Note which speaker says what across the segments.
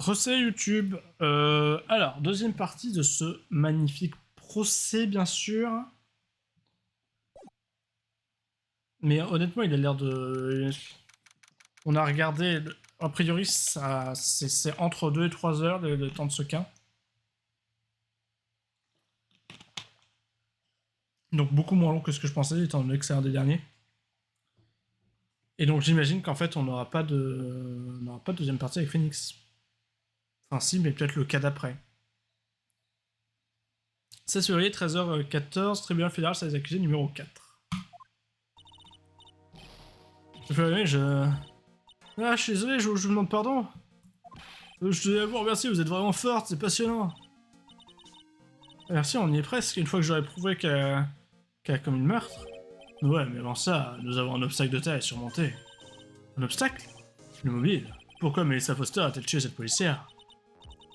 Speaker 1: Recet YouTube. Alors, deuxième partie de ce magnifique procès, bien sûr. Mais honnêtement, il a l'air de... On a regardé... A priori, c'est entre 2 et 3 heures le temps de ce cas. Donc beaucoup moins long que ce que je pensais, étant donné que c'est un des derniers. Et donc j'imagine qu'en fait, on n'aura pas de deuxième partie avec Phoenix. Enfin si, mais peut-être le cas d'après. 16 février, 13h14, tribunal fédéral sur les accusés numéro 4. Ah, je suis désolé, je vous demande pardon. Je tenais vous remercier, vous êtes vraiment forte, c'est passionnant. Merci, on y est presque, une fois que j'aurais prouvé qu'elle a commis le meurtre. Ouais, mais avant ça, nous avons un obstacle de taille à surmonter. Un obstacle? Le mobile. Pourquoi Melissa Foster a-t-elle tué cette policière?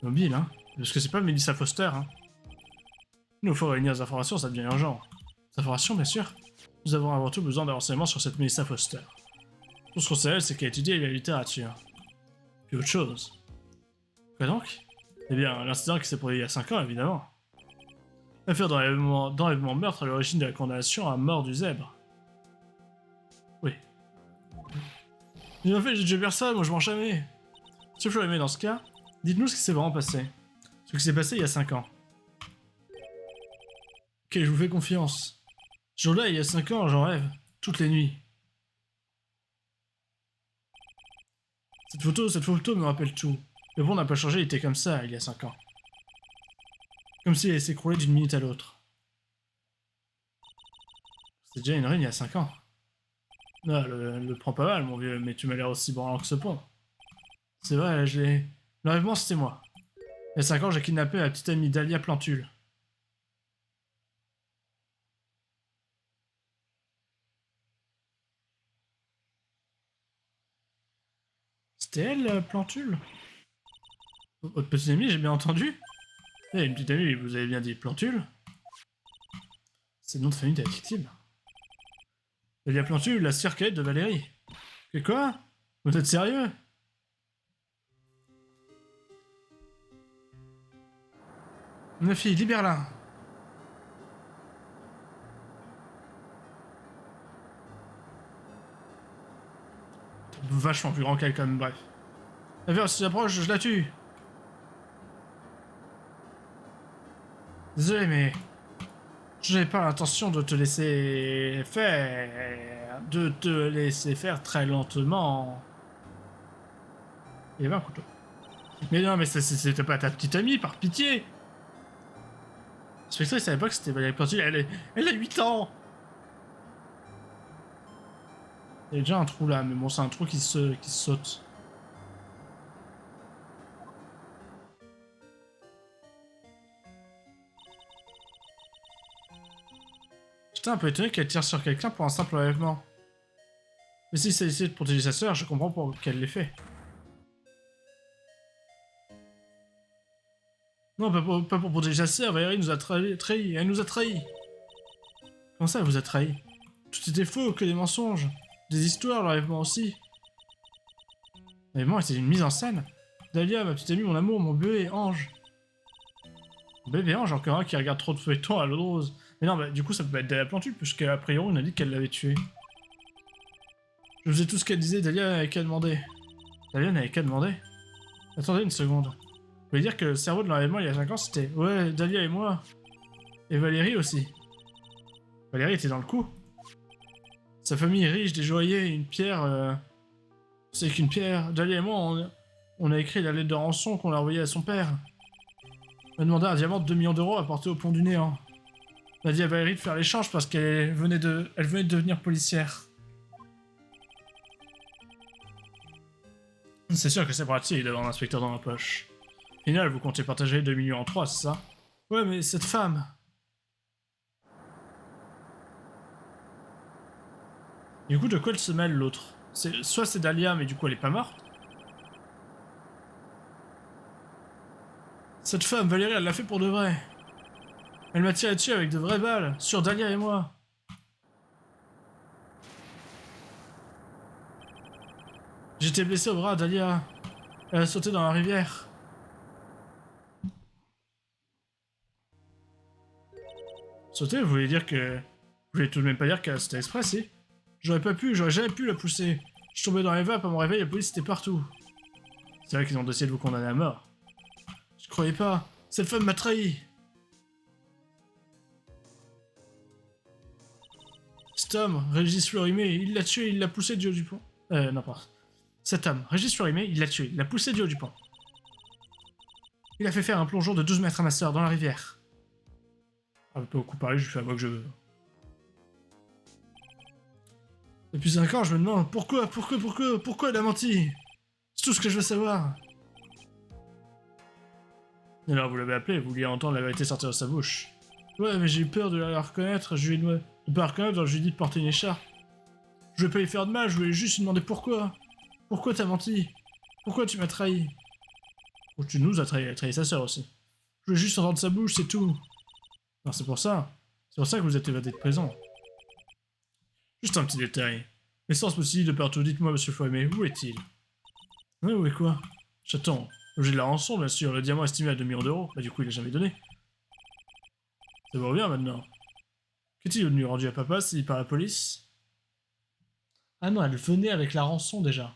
Speaker 1: Le mobile, hein? Parce que c'est pas Melissa Foster, hein. Il nous faut réunir des informations, ça devient urgent. Des informations, bien sûr. Nous avons avant tout besoin de renseignements sur cette Melissa Foster. Tout ce qu'on sait, c'est qu'elle a étudié la littérature. Puis autre chose. Quoi donc? Eh bien, l'incident qui s'est produit il y a 5 ans, évidemment. L'affaire d'enlèvement meurtre à l'origine de la condamnation à mort du zèbre. Oui. En fait, j'ai déjà personne, moi je mens jamais. Si vous aimez dans ce cas, dites-nous ce qui s'est vraiment passé. Ce qui s'est passé il y a 5 ans. Ok, je vous fais confiance. Ce jour-là, il y a 5 ans, j'en rêve. Toutes les nuits. Cette photo me rappelle tout. Le monde n'a pas changé, il était comme ça, il y a 5 ans. Comme s'il allait s'écrouler d'une minute à l'autre. C'était déjà une rune il y a 5 ans. Non, le prends pas mal, mon vieux, mais tu m'as l'air aussi branlant que ce pont. C'est vrai, je l'ai... L'enlèvement, c'était moi. Il y a 5 ans, j'ai kidnappé la petite amie Dahlia Plantule. C'était elle, Plantule? Votre petite amie, j'ai bien entendu? Eh, une petite amie, vous avez bien dit Plantule? C'est le nom de famille de la victime. Dahlia Plantule, la sœur cadette de Valérie. Que quoi? Vous êtes sérieux? Ma fille, libère-la. Vachement plus grand qu'elle, quand même, bref. La verre, si j'approche, je la tue. Désolé, mais... Je n'avais pas l'intention de te laisser faire... De te laisser faire très lentement. Il y avait un couteau. Mais non, mais c'était pas ta petite amie, par pitié. Spectre, il savait pas que c'était Valérie Plantule. Elle a 8 ans. Il y a déjà un trou là, mais bon, c'est un trou qui se saute. J'étais un peu étonné qu'elle tire sur quelqu'un pour un simple enlèvement. Mais si c'est essayé de protéger sa sœur, je comprends pour qu'elle l'ait fait. Non, pas pour protéger sa sœur, Valérie nous a trahi. Elle nous a trahis. Comment ça, elle vous a trahi? Tout était faux, que des mensonges. Des histoires, l'enlèvement aussi. L'enlèvement était une mise en scène. Dahlia, ma petite amie, mon amour, mon bébé, Ange. Mon bébé Ange, encore un qui regarde trop de feuilletons à l'eau de rose. Mais non, bah du coup, ça peut être Dahlia Plantule, puisqu'à priori, on a dit qu'elle l'avait tué. Je faisais tout ce qu'elle disait, Dahlia n'avait qu'à demander. Dahlia n'avait qu'à demander? Attendez une seconde. Vous voulez dire que le cerveau de l'enlèvement il y a 5 ans, c'était... Ouais, Dahlia et moi. Et Valérie aussi. Valérie était dans le coup. Sa famille est riche, des joailliers, une pierre... C'est qu'une pierre. Dahlia et moi, on a écrit la lettre de rançon qu'on a envoyée à son père. On a demandé un diamant de 2 millions d'euros à porter au pont du Néant. On a dit à Valérie de faire l'échange parce qu'elle venait de devenir policière. C'est sûr que c'est pratique d'avoir un inspecteur dans la poche. Au final, vous comptez partager 2 millions en 3, c'est ça? Ouais, mais cette femme... Du coup, de quoi elle se mêle, l'autre? Soit c'est Dahlia, mais du coup, elle est pas morte. Cette femme, Valérie, elle l'a fait pour de vrai. Elle m'a tiré dessus avec de vraies balles, sur Dahlia et moi. J'étais blessé au bras, Dahlia. Elle a sauté dans la rivière. Sauter, vous voulez dire que... Vous voulez tout de même pas dire que c'était exprès, si? J'aurais jamais pu la pousser. Je tombais dans les vapes, à mon réveil, la police était partout. C'est vrai qu'ils ont décidé de vous condamner à mort. Je croyais pas. Cette femme m'a trahi. Cet homme, Régis Florimé, il l'a tué, il l'a poussé du haut du pont. Non, pardon. Cet homme, Régis Florimé, il l'a tué, il l'a poussé du haut du pont. Il a fait faire un plongeon de 12 mètres à ma sœur dans la rivière. Ah, pas beaucoup parler, je fais à moi que je veux. Depuis 5 ans, je me demande pourquoi elle a menti. C'est tout ce que je veux savoir. Et alors, vous l'avez appelé, vous vouliez entendre la vérité sortir de sa bouche. Ouais, mais j'ai eu peur de la reconnaître, je lui ai demandé... De pas la reconnaître, je lui ai dit de porter une écharpe. Je voulais pas lui faire de mal, je voulais juste lui demander pourquoi. Pourquoi t'as menti? Pourquoi tu m'as trahi? Ou tu nous as trahi, elle a trahi sa sœur aussi. Je voulais juste entendre sa bouche, c'est tout. Non, c'est pour ça. C'est pour ça que vous êtes évadé de prison. Juste un petit détail. L'essence possible de partout, dites-moi, monsieur Foimé, où est-il? Ouais, où est quoi? J'attends. L'objet de la rançon, bien sûr, le diamant estimé à 2 millions d'euros. Bah du coup, il a jamais donné. Ça va bien maintenant. Qu'est-il devenu rendu à papa s'il par la police? Ah non, elle venait avec la rançon déjà.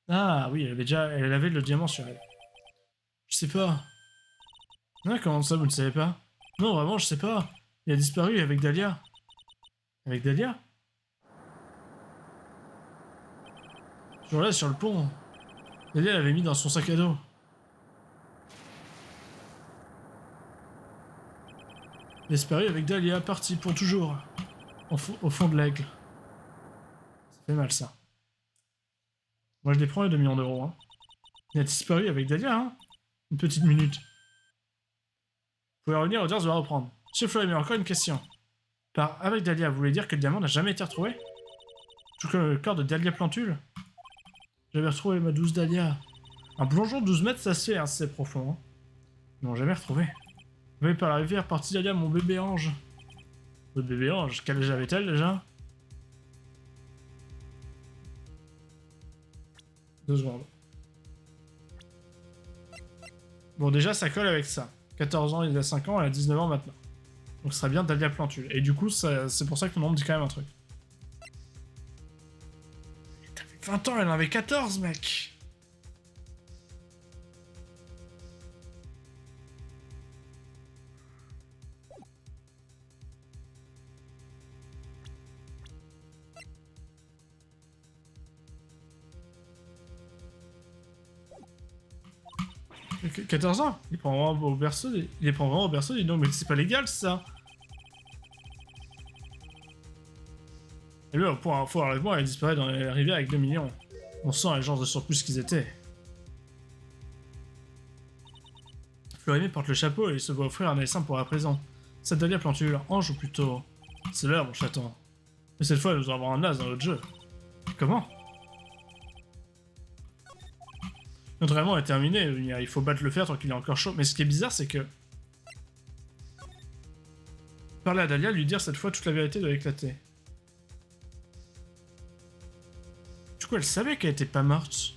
Speaker 1: Ah oui, elle avait le diamant sur elle. Je sais pas. Ah, comment ça, vous ne savez pas? Non, vraiment, je sais pas. Il a disparu avec Dahlia. Avec Dahlia? Toujours là, sur le pont. Dahlia l'avait mis dans son sac à dos. Disparu avec Dahlia, parti pour toujours. Au fond de l'aigle. Ça fait mal, ça. Moi, je les prends les 2 millions d'euros, hein. Il a disparu avec Dahlia, hein. Une petite minute. Vous pouvez revenir, l'audience va reprendre. Monsieur Floyd, mais encore une question. Avec Dahlia, vous voulez dire que le diamant n'a jamais été retrouvé? Tout comme le corps de Dahlia Plantule? J'avais retrouvé ma douce Dahlia. Un plongeon de 12 mètres, ça se fait, hein, c'est profond. Hein. Ils l'ont jamais retrouvé. Vous voyez par la rivière, partie Dahlia, mon bébé ange. Votre bébé ange, quel âge avait-elle déjà? 2 secondes. Bon, déjà, ça colle avec ça. 14 ans, il a 5 ans, elle a 19 ans maintenant. Donc ce serait bien Dahlia Plantule. Et du coup, c'est pour ça que mon nom me dit quand même un truc. T'avais 20 ans, elle en avait 14, mec. « 14 ans? Il prend vraiment au berceau, il les prend vraiment au berceau, il dit non mais c'est pas légal ça. Et lui, pour info, heureusement, elle disparaît dans les rivières avec 2 millions. On sent les gens de surplus qu'ils étaient. Florimé porte le chapeau et il se voit offrir un essaim pour la prison. Cette Dahlia Plantule, ange ou plutôt... C'est l'heure, mon chaton. Mais cette fois, nous allons avoir un as dans notre jeu. Comment? Notre événement est terminé, il faut battre le fer tant qu'il est encore chaud. Mais ce qui est bizarre, c'est que... Parler à Dahlia, lui dire cette fois toute la vérité doit éclater. Du coup, elle savait qu'elle était pas morte.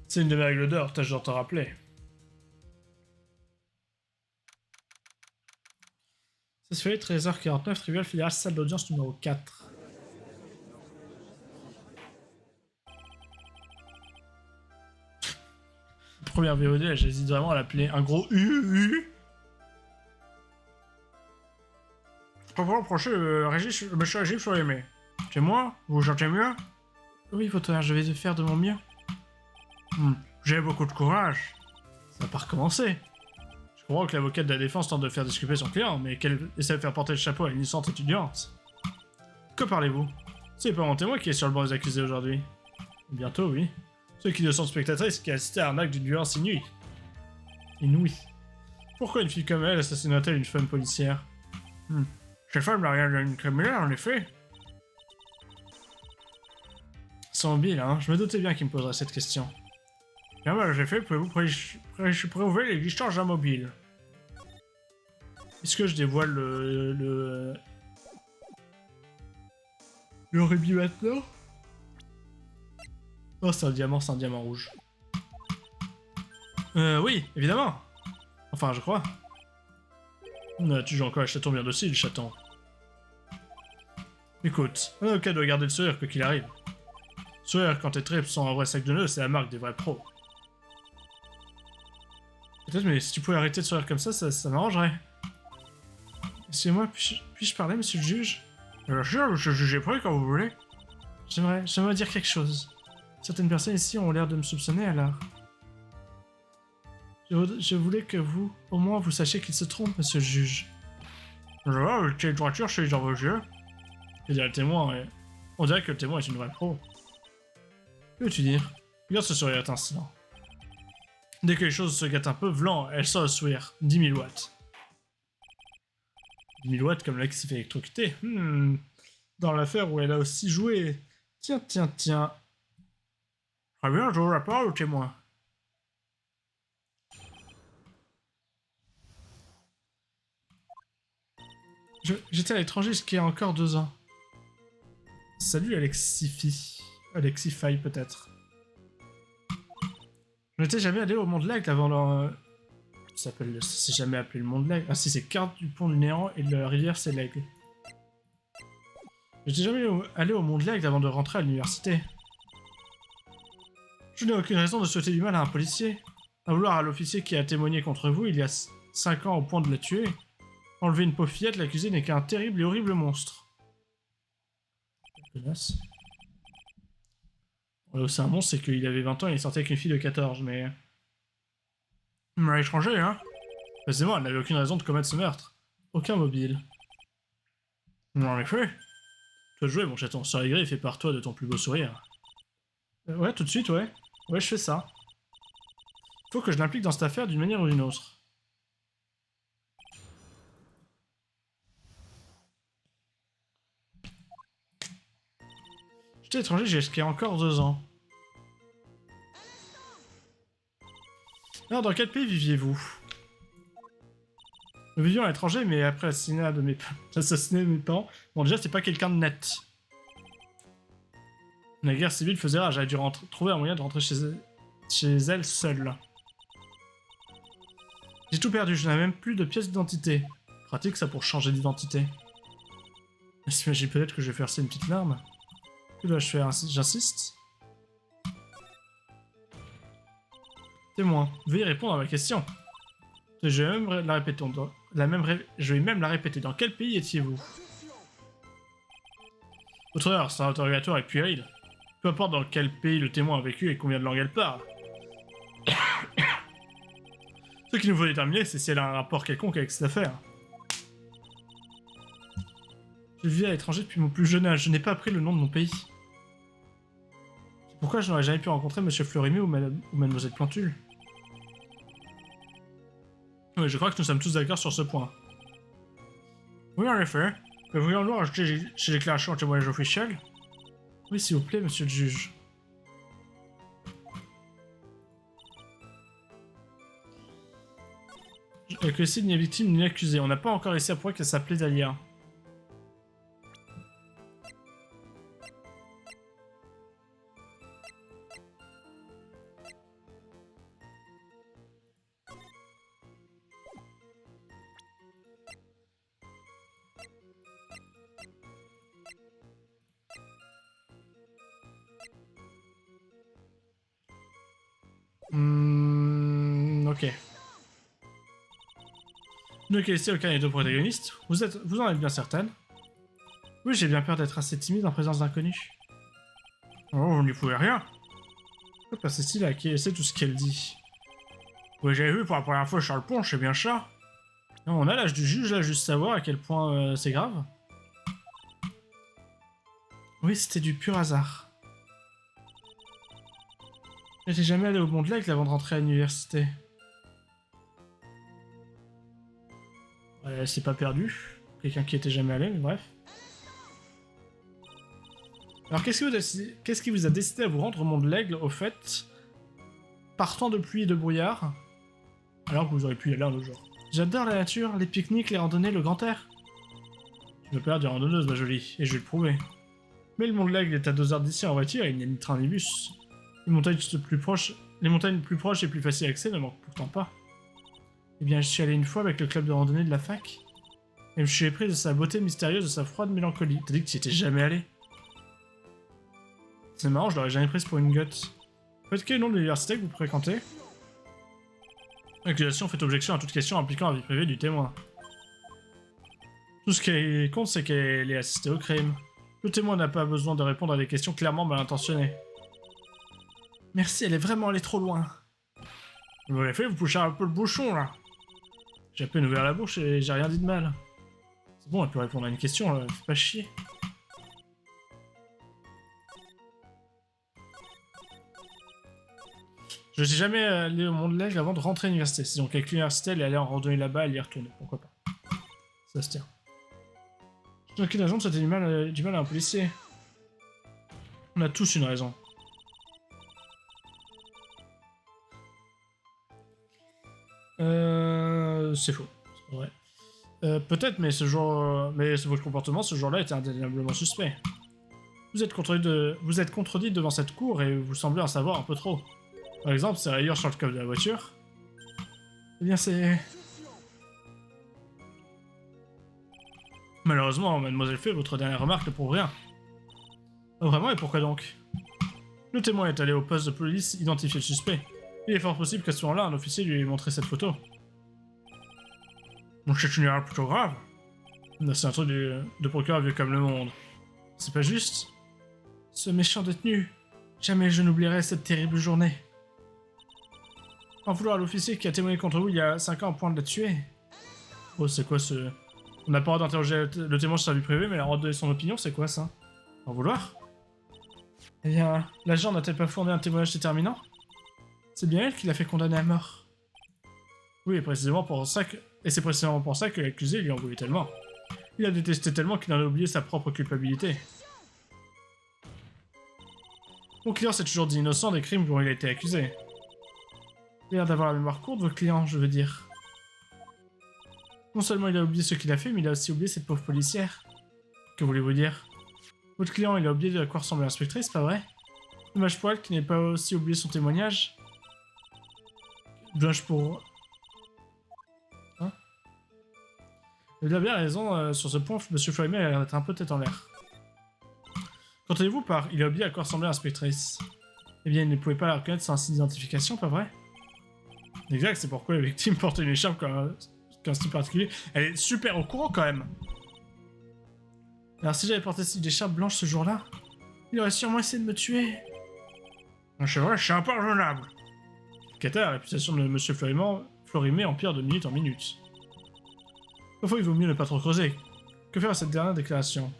Speaker 1: C'est une de mes règles d'or, tâche de t'en rappeler. Ça se fait 13h49, Trivial Fédéral, salle d'audience numéro 4. Première VOD, j'hésite vraiment à l'appeler un gros U. Je préfère approcher monsieur Régis sur les mains. C'est moi? Vous vous chantez mieux? Oui, votre honneur, je vais faire de mon mieux. J'ai beaucoup de courage. Ça va pas recommencer. Je comprends que l'avocate de la défense tente de faire disculper son client, mais qu'elle essaie de faire porter le chapeau à une innocente étudiante. Que parlez-vous? C'est pas mon témoin qui est sur le banc des accusés aujourd'hui. Bientôt, oui. Ceux qui ne sont spectatrices qui assistent à un acte d'une violence inouïe. Inouïe. Pourquoi une fille comme elle assassinerait-elle une femme policière? Cette femme n'a rien d'une criminelle, en effet. C'est mobile, hein. Je me doutais bien qu'il me poserait cette question. Bien mal, j'ai fait, pouvez-vous prouver l'existence d'un mobile? Est-ce que je dévoile le rubis maintenant? Oh, c'est un diamant rouge. Oui, évidemment. Enfin, je crois. Tu joues encore à chaton bien docile, chaton. Écoute, un avocat doit garder le sourire quoi qu'il arrive. Sourire quand tes tripes sont un vrai sac de nœuds, c'est la marque des vrais pros. Peut-être, mais si tu pouvais arrêter de sourire comme ça m'arrangerait. Excusez-moi, puis-je parler, monsieur le juge? Bien sûr, monsieur le juge est prêt quand vous voulez. J'aimerais dire quelque chose. Certaines personnes ici ont l'air de me soupçonner, alors... Je voulais que vous, au moins, vous sachiez qu'il se trompe, monsieur le juge. Je vois, quelle droiture chez dans vos yeux. Je dirais le témoin, et... On dirait que le témoin est une vraie pro. Que veux-tu dire? Regarde ce sourire étincelant. Dès que les choses se gâtent un peu, vlan, elle sort le sourire. 10 000 watts. 10 000 watts comme là qui s'est fait électrocuter. Dans l'affaire où elle a aussi joué. Tiens. Très bien, je vous la parole au témoin. J'étais à l'étranger jusqu'il y a encore 2 ans. Salut Alexify peut-être. Je n'étais jamais allé au Mont de l'Aigle avant leur... Ça s'est jamais appelé le Mont de l'Aigle. Ah si, c'est Carte du Pont du Néant et la rivière c'est l'Aigle. Je n'étais jamais allé au Mont de l'Aigle avant de rentrer à l'université. Je n'ai aucune raison de souhaiter du mal à un policier. À vouloir à l'officier qui a témoigné contre vous il y a 5 ans au point de la tuer. Enlever une pauvre fillette, l'accusé n'est qu'un terrible et horrible monstre. Ouais, c'est un monstre, c'est qu'il avait 20 ans et il sortait avec une fille de 14, mais... Il m'a échangé, hein. Précisément, elle n'avait aucune raison de commettre ce meurtre. Aucun mobile. En effet. Toi de jouer, mon chaton. Sors les griffes et pars-toi de ton plus beau sourire. Ouais, tout de suite, ouais. Ouais, je fais ça. Faut que je l'implique dans cette affaire d'une manière ou d'une autre. J'étais étranger jusqu'à encore 2 ans. Alors, dans quel pays viviez-vous? Nous vivions à l'étranger, mais après l'assassinat de mes parents... Bon, déjà, c'est pas quelqu'un de net. La guerre civile faisait rage, j'avais dû trouver un moyen de rentrer chez elle seule. J'ai tout perdu, je n'avais même plus de pièce d'identité. Pratique ça pour changer d'identité. J'imagine peut-être que je vais verser une petite larme. Que dois-je faire? J'insiste. Témoin, veuillez répondre à ma question. Je vais même la répéter. Je vais même la répéter. Dans quel pays étiez-vous? Votre heure, c'est un interrogatoire et puéril. Peu importe dans quel pays le témoin a vécu et combien de langues elle parle. Ce qu'il nous faut déterminer, c'est si elle a un rapport quelconque avec cette affaire. Je vis à l'étranger depuis mon plus jeune âge. Je n'ai pas appris le nom de mon pays. C'est pourquoi je n'aurais jamais pu rencontrer Monsieur Fleurimé ou Mademoiselle Plantule. Oui, je crois que nous sommes tous d'accord sur ce point. Oui, en effet. Pourrions-nous rajouter chez déclaration un témoignage officiel? Oui, s'il vous plaît, monsieur le juge. Avec le site ni victime ni accusé. On n'a pas encore réussi à prouver qu'elle s'appelait Dahlia. Ok. Ne connaissez aucun des deux protagonistes. Vous en êtes bien certaine? Oui, j'ai bien peur d'être assez timide en présence d'inconnus. Oh, vous n'y pouvez rien. Pourquoi persiste-t-il à qui sait tout ce qu'elle dit? Oui, j'avais vu pour la première fois Charles Pont, c'est bien ça. Non, on a l'âge du juge, là, juste savoir à quel point c'est grave. Oui, c'était du pur hasard. J'étais jamais allé au Mont de l'Aigle avant de rentrer à l'université. Elle s'est pas perdue. Quelqu'un qui était jamais allé, mais bref. Alors, qu'est-ce qui vous a décidé à vous rendre au Mont de l'Aigle, au fait, partant de pluie et de brouillard, alors que vous auriez pu y aller un autre jour? J'adore la nature, les pique-niques, les randonnées, le grand air. Tu me perds des randonneuses, ma jolie, et je vais le prouver. Mais le Mont de l'Aigle est à 2 heures d'ici en voiture et il n'y a ni train ni bus. Les montagnes les plus proches les montagnes plus proches et plus faciles d'accès ne manquent pourtant pas. Eh bien, je suis allé une fois avec le club de randonnée de la fac, et je me suis épris de sa beauté mystérieuse, de sa froide mélancolie. T'as dit que tu y étais jamais allé? C'est marrant, je l'aurais jamais prise pour une goth. Faites quel nom de l'université que vous fréquentez? Accusation fait objection à toute question impliquant la vie privée du témoin. Tout ce qui compte, c'est qu'elle est assistée au crime. Le témoin n'a pas besoin de répondre à des questions clairement mal intentionnées. Merci, elle est vraiment allée trop loin. Vous l'avez fait, vous poussez un peu le bouchon, là. J'ai à peine ouvert la bouche et j'ai rien dit de mal. C'est bon, elle peut répondre à une question, là. Fais pas chier. Je suis jamais allé au Monde L'Aigle avant de rentrer à l'université. C'est donc avec l'université, elle est allée en randonnée là-bas, elle y est retournée. Pourquoi pas. Ça se tient. Je qu'une agent, c'était du mal à un policier. On a tous une raison. C'est faux. C'est vrai. Peut-être, mais votre comportement ce jour-là était indéniablement suspect. Vous êtes contredit devant cette cour et vous semblez en savoir un peu trop. Par exemple, ces rayures sur le coffre de la voiture. Eh bien, c'est... Malheureusement, mademoiselle Fay, votre dernière remarque ne prouve rien. Oh, vraiment, et pourquoi donc? Le témoin est allé au poste de police identifier le suspect. Il est fort possible qu'à ce moment-là, un officier lui ait montré cette photo. Donc c'est une erreur plutôt grave. C'est un truc de procureur vieux comme le monde. C'est pas juste. Ce méchant détenu. Jamais je n'oublierai cette terrible journée. En vouloir à l'officier qui a témoigné contre vous il y a 5 ans au point de la tuer. Oh, c'est quoi ce... On n'a pas le droit d'interroger le témoin sur sa vie privée, mais elle a le droit de donner son opinion, c'est quoi ça? En vouloir? Eh bien, l'agent n'a-t-elle pas fourni un témoignage déterminant? C'est bien elle qui l'a fait condamner à mort. Oui, et c'est précisément pour ça que l'accusé lui en voulait tellement. Il a détesté tellement qu'il en a oublié sa propre culpabilité. Mon client s'est toujours dit innocent des crimes dont il a été accusé. Il a l'air d'avoir la mémoire courte, votre client, je veux dire. Non seulement il a oublié ce qu'il a fait, mais il a aussi oublié cette pauvre policière. Que voulez-vous dire? Votre client, il a oublié de quoi ressemblait l'inspectrice, pas vrai? Dommage pour elle qui n'ait pas aussi oublié son témoignage. Dommage pour... Hein? Il a bien raison sur ce point, Monsieur Florimet a l'air d'être un peu tête en l'air. Qu'entendez-vous par « il a oublié à quoi ressemblait l'inspectrice » Eh bien, il ne pouvait pas la reconnaître sans identification, pas vrai? Exact, c'est pourquoi la victime portait une écharpe comme un style particulier. Elle est super au courant quand même. Alors si j'avais porté une écharpe blanche ce jour-là, il aurait sûrement essayé de me tuer. C'est vrai, je suis impardonnable. Kata, la réputation de Monsieur Florimet empire de minute en minute. Parfois, il vaut mieux ne pas trop creuser. Que faire à cette dernière déclaration?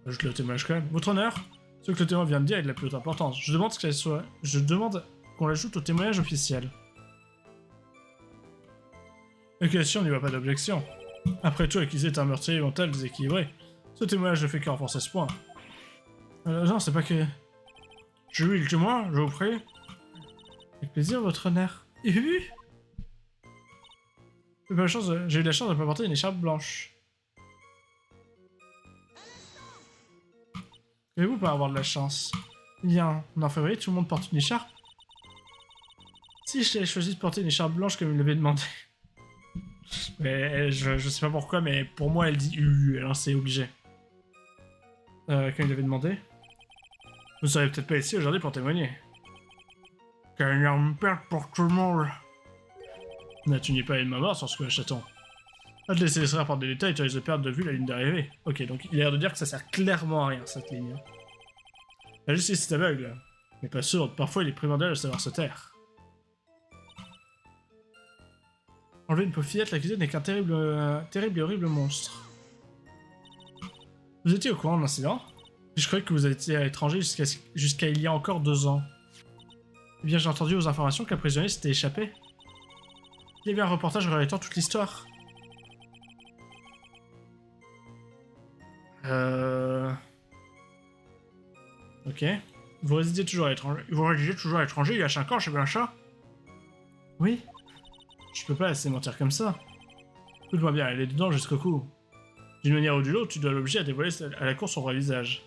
Speaker 1: Ajoute le témoignage quand même. Votre honneur, ce que le témoin vient de dire est de la plus haute importance. Je demande qu'on l'ajoute au témoignage officiel. L'accusation n'y voit pas d'objection. Après tout, l'accusé est un meurtrier mental déséquilibré. Ce témoignage ne fait que renforcer ce point. Non, c'est pas que... Je suis le témoin, je vous prie. Avec plaisir, votre honneur. J'ai eu la chance de ne pas porter une écharpe blanche. Qu'avez-vous pas avoir de la chance? Eh bien, en février, tout le monde porte une écharpe. Si j'ai choisi de porter une écharpe blanche comme il l'avait demandé. Mais je sais pas pourquoi, mais pour moi, elle dit alors c'est obligé. Quand il avait demandé. Vous ne serez peut-être pas ici aujourd'hui pour témoigner. Quelle énorme perte pour tout le monde. Tu n'es pas une main morte sur ce que j'attends. À te laisser distraire par des détails, tu risques de perdre de vue la ligne d'arrivée. Ok, donc il a l'air de dire que ça sert clairement à rien, cette ligne. La justice est aveugle, mais pas sourde. Parfois, il est primordial de savoir se taire. Enlever une pauvre fillette, l'accusé n'est qu'un terrible et horrible monstre. Vous étiez au courant de l'incident? Je croyais que vous étiez à l'étranger jusqu'à il y a encore 2 ans. Eh bien, j'ai entendu aux informations qu'un prisonnier s'était échappé. Il y avait un reportage relatant toute l'histoire. Ok. Vous résidez toujours à l'étranger il y a 5 ans, c'est bien ça? Oui. Je peux pas laisser mentir comme ça. Écoute-moi bien, elle est dedans jusqu'au cou. D'une manière ou d'une autre, tu dois l'obliger à dévoiler à la cour son vrai visage.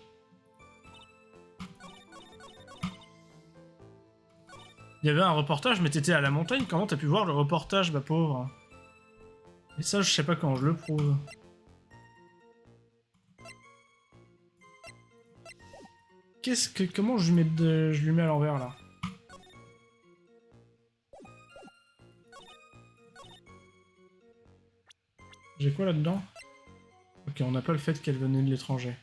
Speaker 1: Il y avait un reportage, mais t'étais à la montagne, comment t'as pu voir le reportage, ma pauvre? Et ça, je sais pas quand je le prouve. Comment je lui mets à l'envers, là? J'ai quoi là-dedans? Ok, on n'a pas le fait qu'elle venait de l'étranger.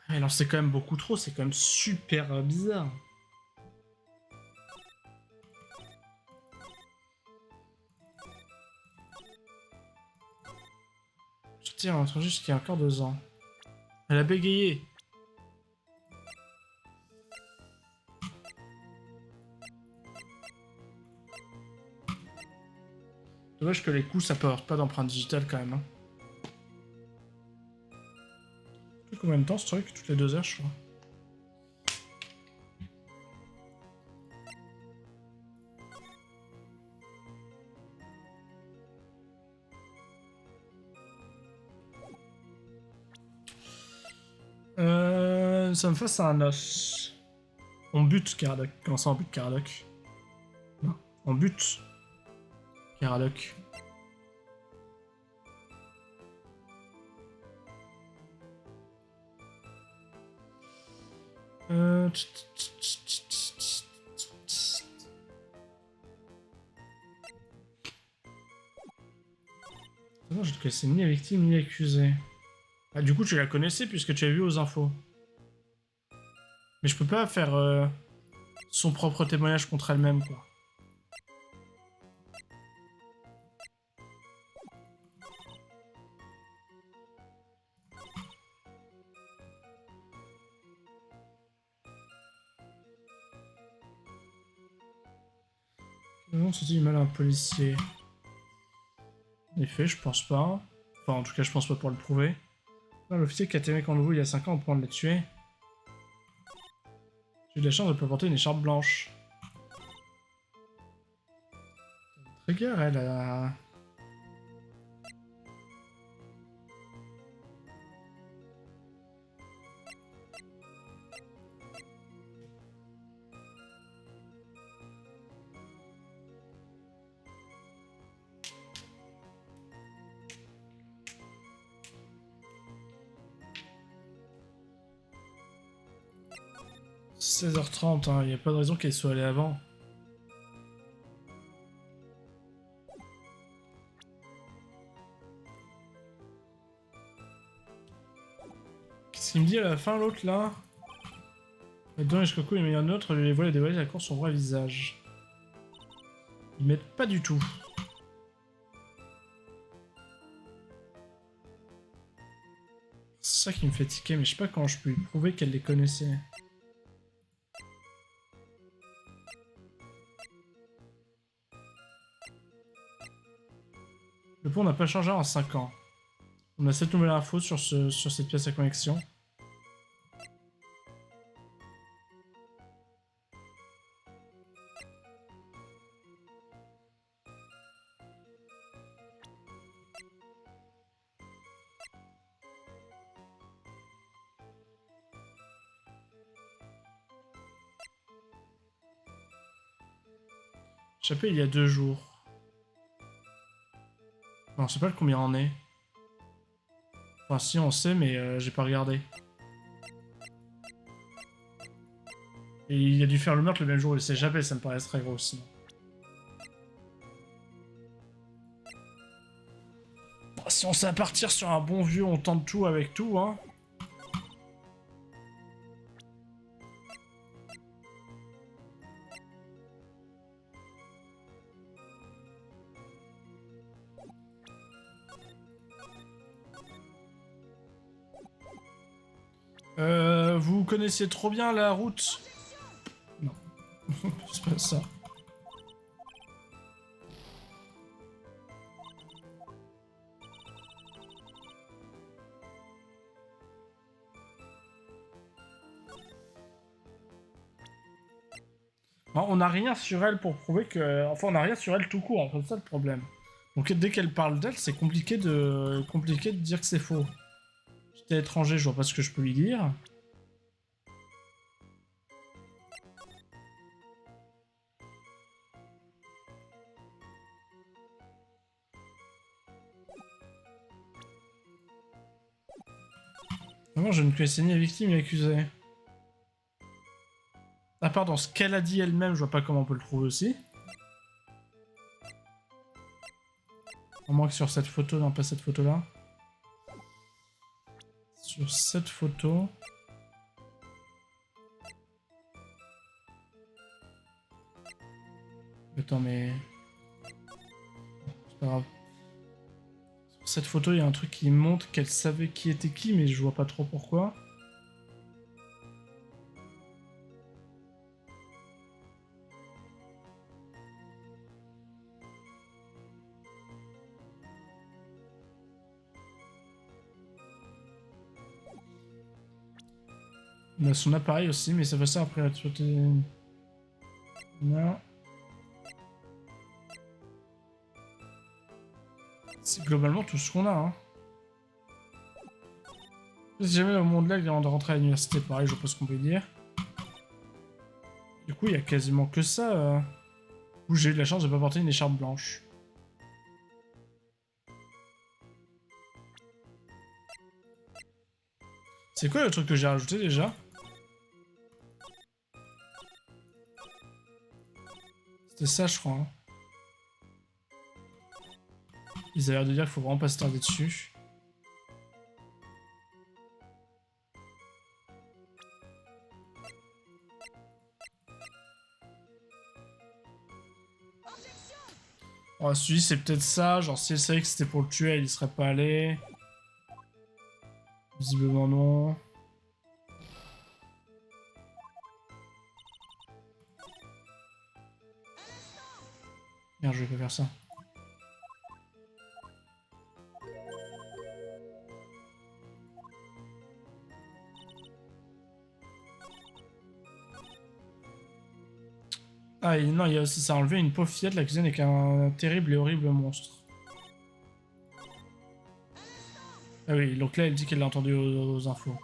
Speaker 1: Ah, alors c'est quand même beaucoup trop, c'est quand même super bizarre. Je tiens à l'étranger jusqu'à encore 2 ans. Elle a bégayé. Dommage que les coups ça porte pas d'empreinte digitale quand même. Hein. Depuis combien de temps ce truc? Toutes les 2 heures je crois. Ça me fasse un os. On bute Caradoc. Comment ça on bute Caradoc? Non, on bute Caradoc. Non, je ne connaissais ni la victime ni l'accusé. Ah, du coup, tu la connaissais puisque tu as vu aux infos. Mais je peux pas faire son propre témoignage contre elle-même, quoi. Non, c'était du mal à un policier. En effet, je pense pas. Enfin, en tout cas, je pense pas pour le prouver. L'officier qui a aimé contre vous il y a 5 ans au point de la tuer. J'ai eu de la chance de pouvoir porter une écharpe blanche. Regarde, elle a... « 16h30, hein, y a pas de raison qu'elle soit allée avant. » Qu'est-ce qu'il me dit à la fin, l'autre, là? Don et Shikoku et meilleur nôtre lui dévoilent et dévoilent la course son vrai visage. Ils m'aident pas du tout. C'est ça qui me fait tiquer, mais je sais pas comment je peux lui prouver qu'elle les connaissait. Le pont n'a pas changé en 5 ans. On a cette nouvelle info sur cette pièce à connexion. Échappé il y a 2 jours. Non, je sais pas le combien on est. Enfin, si, on sait, mais j'ai pas regardé. Et il a dû faire le meurtre le même jour où il s'est échappé, ça me paraît très gros sinon. Bon, si on sait à partir sur un bon vieux, on tente tout avec tout, hein. Vous connaissez trop bien la route? Non. C'est pas ça. Non, on n'a rien sur elle pour prouver que... Enfin, on n'a rien sur elle tout court, c'est ça le problème. Donc dès qu'elle parle d'elle, c'est compliqué de dire que c'est faux. J'étais étranger, je vois pas ce que je peux lui dire. Vraiment, je ne connaissais ni la victime ni l'accusé. À part dans ce qu'elle a dit elle-même, je vois pas comment on peut le trouver aussi. À moins que sur cette photo, non pas cette photo-là. Sur cette photo... Attends, mais... C'est pas grave. Sur cette photo, il y a un truc qui montre qu'elle savait qui était qui, mais je vois pas trop pourquoi. On a son appareil aussi, mais ça fait ça après la photo... Non. C'est globalement tout ce qu'on a, hein. Si jamais au monde là, il est de rentrer à l'université, pareil, je vois pas ce qu'on peut dire. Du coup, il y a quasiment que ça. Où j'ai eu de la chance de pas porter une écharpe blanche. C'est quoi le truc que j'ai rajouté déjà? C'était ça, je crois. Hein. Ils avaient l'air de dire qu'il faut vraiment pas se tarder dessus. Oh, celui c'est peut-être ça, genre si elle savait que c'était pour le tuer, elle y serait pas allée. Visiblement non. Merde, je vais pas faire ça. Ah, et non, il y a aussi ça a enlevé une pauvre fillette, la cuisine avec un terrible et horrible monstre. Ah oui, donc là, elle dit qu'elle l'a entendu aux infos.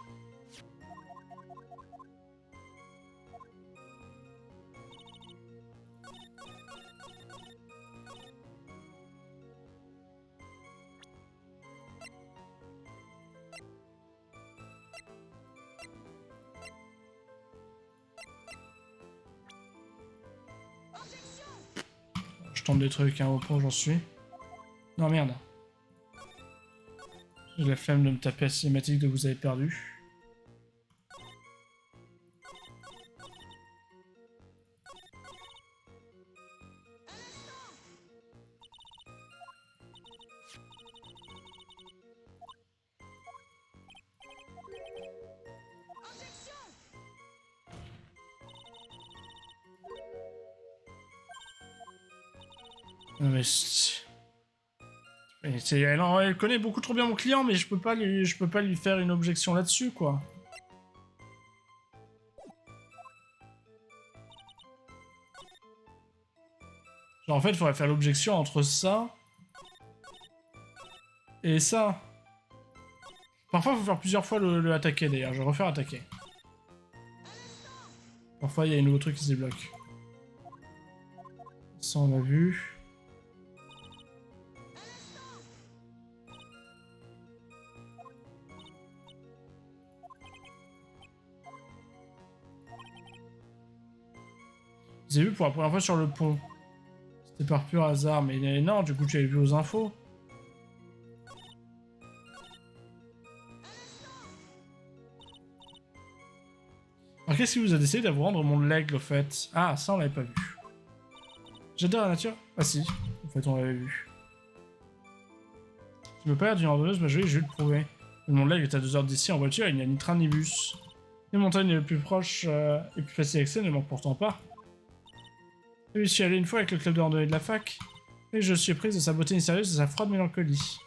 Speaker 1: Je tente des trucs, hein, au point où j'en suis. Non, merde. J'ai la flemme de me taper la cinématique de vous avez perdu. Non mais... elle connaît beaucoup trop bien mon client, mais je peux pas lui faire une objection là-dessus, quoi. Genre, en fait, il faudrait faire l'objection entre ça et ça. Parfois, il faut faire plusieurs fois le attaquer, d'ailleurs. Je vais refaire attaquer. Parfois, il y a un nouveau truc qui se débloque. Ça, on a vu. Vous avez vu pour la première fois sur le pont. C'était par pur hasard, mais non, du coup, tu avais vu aux infos. Alors, qu'est-ce qui vous a décidé de vous rendre mon l'aigle, au fait? Ah, ça, on l'avait pas vu. J'adore la nature. Ah si, en fait, on l'avait vu. Tu me perds d'une randonneuse, je vais le prouver. Le monde l'aigle est à 2 heures d'ici en voiture, il n'y a ni train ni bus. Les montagnes les plus proches et plus faciles d'accès ne manquent pourtant pas. Et j'y suis allé une fois avec le club de randonnée de la fac, et je suis prise de sa beauté mystérieuse et de sa froide mélancolie.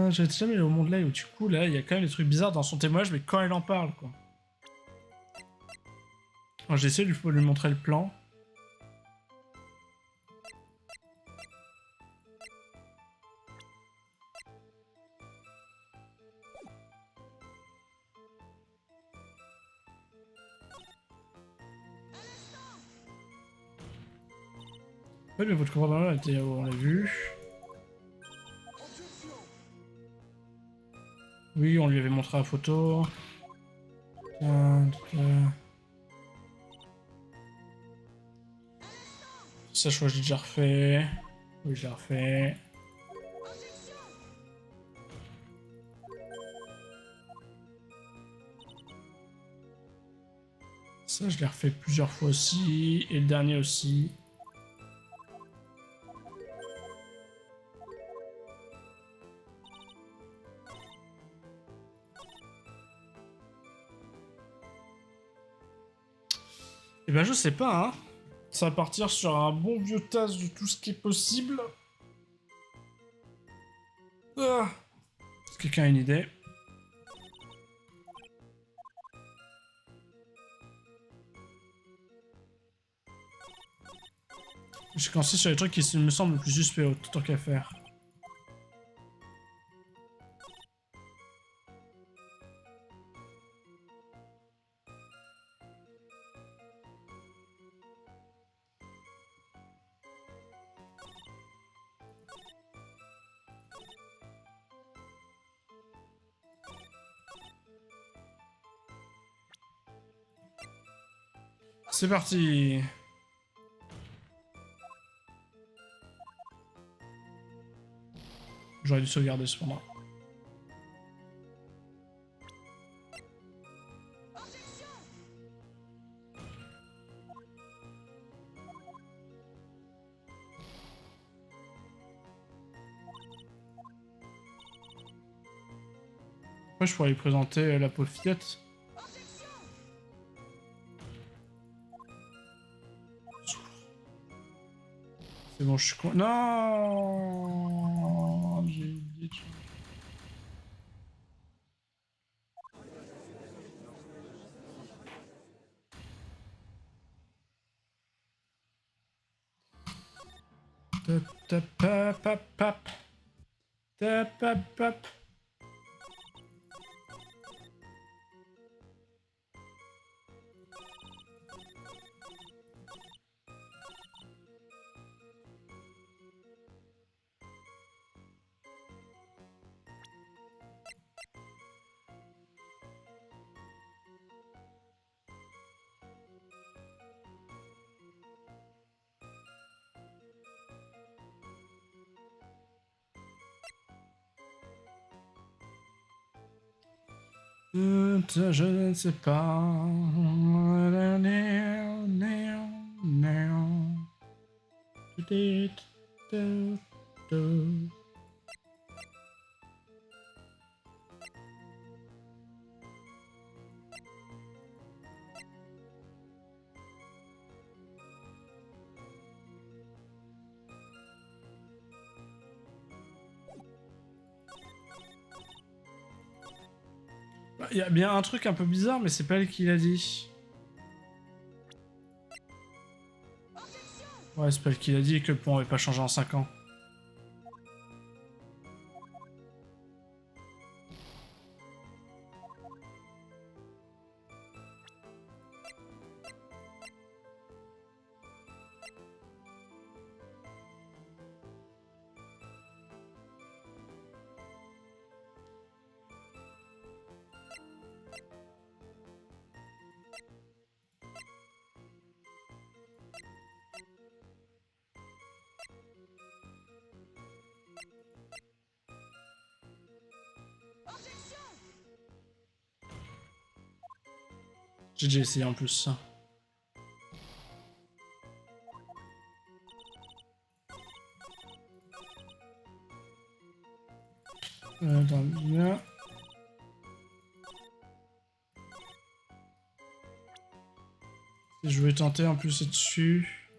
Speaker 1: J'avais déjà mis au monde là où du coup là il y a quand même des trucs bizarres dans son témoignage mais quand elle en parle quoi. Alors j'ai essayé de lui montrer le plan. Ouais mais votre commandant était on l'a vu. Oui on lui avait montré la photo. Ça je crois que j'ai déjà refait. Oui je l'ai refait. Ça je l'ai refait plusieurs fois aussi. Et le dernier aussi. Et ben je sais pas hein. Ça va partir sur un bon vieux tas de tout ce qui est possible. Ah. Est-ce que quelqu'un a une idée? J'ai commencé sur les trucs qui me semblent le plus suspects, tant qu'à faire. C'est parti. J'aurais dû sauvegarder cependant. Après, je pourrais lui présenter la pauvre fillette. C'est bon, je suis con. Non, j'ai oublié de changer. Tap tap tap tap tap tap tap tap. Je ne sais pas. Il y a bien un truc un peu bizarre, mais c'est pas elle qui l'a dit. Ouais, c'est pas elle qui l'a dit que le pont avait pas changé en 5 ans. J'ai déjà essayé en plus ça. Attends, bien. Je vais tenter en plus dessus.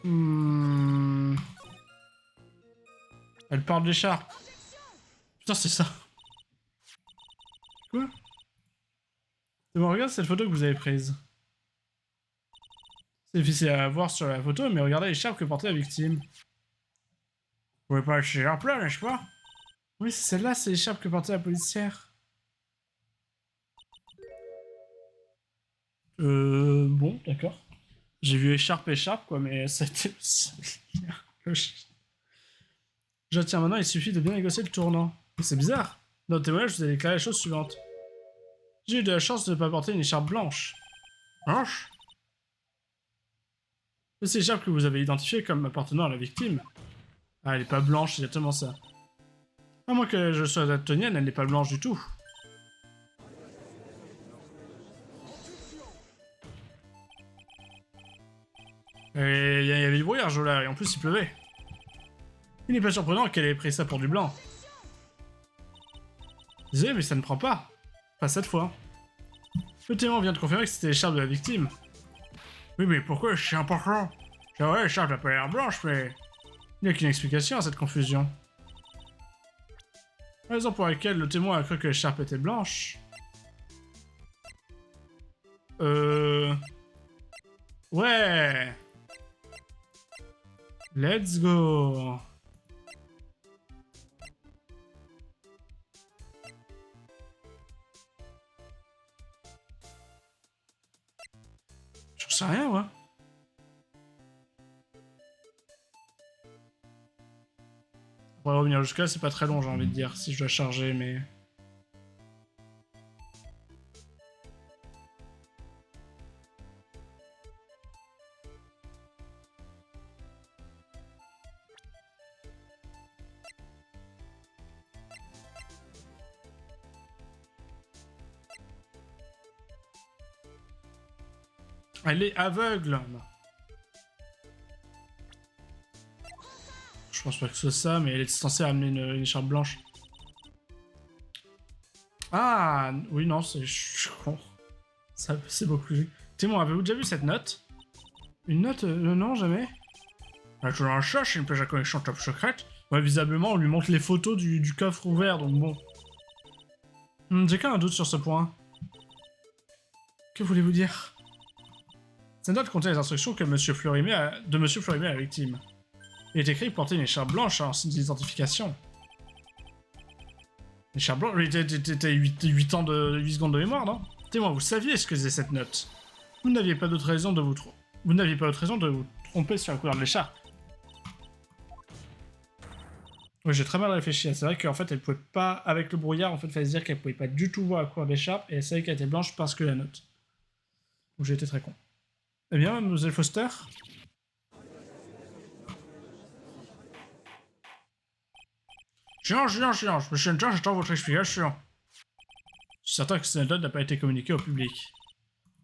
Speaker 1: Hmm... Elle parle d'écharpe. Putain, c'est ça. Quoi? C'est bon, regarde cette photo que vous avez prise. C'est difficile à voir sur la photo, mais regardez l'écharpe que portait la victime. Vous pouvez pas acheter l'écharpe là, n'est-ce pas? Oui, c'est celle-là, c'est l'écharpe que portait la policière. Bon, d'accord. J'ai vu écharpe, quoi, mais c'était... Je tiens, maintenant, il suffit de bien négocier le tournant. C'est bizarre. Dans le témoignage, vous avez déclaré la chose suivante. J'ai eu de la chance de ne pas porter une écharpe blanche. Blanche? C'est l'écharpe que vous avez identifiée comme appartenant à la victime. Ah, elle est pas blanche, c'est exactement ça. À moins que je sois daltonienne, elle n'est pas blanche du tout. Et il y avait du brouillard, là, et en plus il pleuvait. Il n'est pas surprenant qu'elle ait pris ça pour du blanc. Désolé, mais ça ne prend pas. Pas cette fois. Le témoin vient de confirmer que c'était l'écharpe de la victime. Oui, mais pourquoi c'est important? C'est vrai, l'écharpe n'a pas l'air blanche, mais... Il n'y a qu'une explication à cette confusion. La raison pour laquelle le témoin a cru que l'écharpe était blanche... Ouais. Let's go. J'en sais rien, ouais. Pour revenir jusqu'à là, c'est pas très long, j'ai envie de dire, si je dois charger, mais... Elle est aveugle. Je pense pas que ce soit ça, mais elle est censée amener une écharpe blanche. Ah, oui, non, c'est... Je suis con. Ça, c'est beaucoup plus... Témoin, avez-vous déjà vu cette note? Une note? Non, jamais. Ah, je la cherche, c'est une page à connexion top secrète. Ouais, visiblement, on lui montre les photos du coffre ouvert, donc bon. J'ai qu'un doute sur ce point. Que voulez-vous dire? Cette note contient les instructions que Monsieur Fleurimé de Monsieur Fleurimé à la victime. Il est écrit porter une écharpe blanche en signe d'identification. Une écharpe blanche? T'as 8 ans de 8 secondes de mémoire, non? Témoin, vous saviez ce que faisait cette note. Vous n'aviez pas d'autre raison de vous tromper sur la couleur de l'écharpe. Oui, j'ai très mal réfléchi. C'est vrai qu'en fait, elle pouvait pas, avec le brouillard, en fait, il fallait se dire qu'elle pouvait pas du tout voir la couleur de l'écharpe, et elle savait qu'elle était blanche parce que la note. Donc j'ai été très con. Eh bien, mademoiselle Foster? Silence, Monsieur Hunter, j'attends votre explication. Je suis certain que cette note n'a pas été communiquée au public.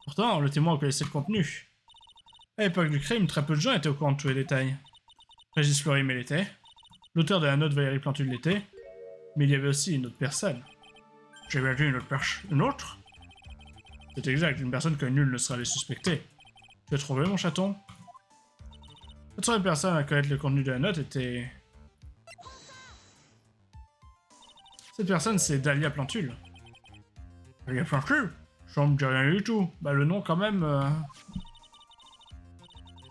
Speaker 1: Pourtant, le témoin connaissait le contenu. À l'époque du crime, très peu de gens étaient au courant de tous les détails. Régis Fleurimé l'était. L'auteur de la note, Valérie Plantule, l'était. Mais il y avait aussi une autre personne. J'ai bien dit une autre personne. Une autre? C'est exact, une personne que nul ne serait allé suspecter. Tu as trouvé, mon chaton? La troisième personne à connaître le contenu de la note était... Cette personne, c'est Dahlia Plantule. Dahlia Plantule? Ça me dit rien du tout. Bah, le nom, quand même...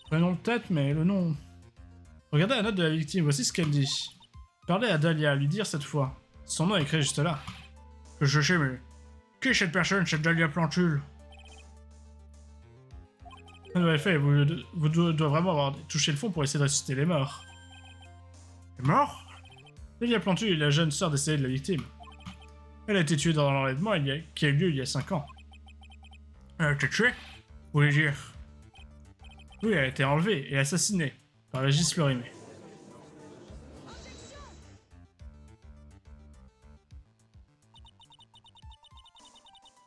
Speaker 1: Prénom peut-être, mais le nom... Regardez la note de la victime, voici ce qu'elle dit. Parlez à Dahlia, lui dire cette fois. Son nom est écrit juste là. Je sais, mais... Qui est cette personne, cette Dahlia Plantule? En effet, vous devez vraiment avoir touché le fond pour essayer de ressusciter les morts. Les morts? Dahlia Plantule est la jeune sœur décédée de la victime. Elle a été tuée dans l'enlèvement qui a eu lieu il y a 5 ans. Elle a été tuée? Vous voulez dire? Oui, elle a été enlevée et assassinée par Régis Fleurimé.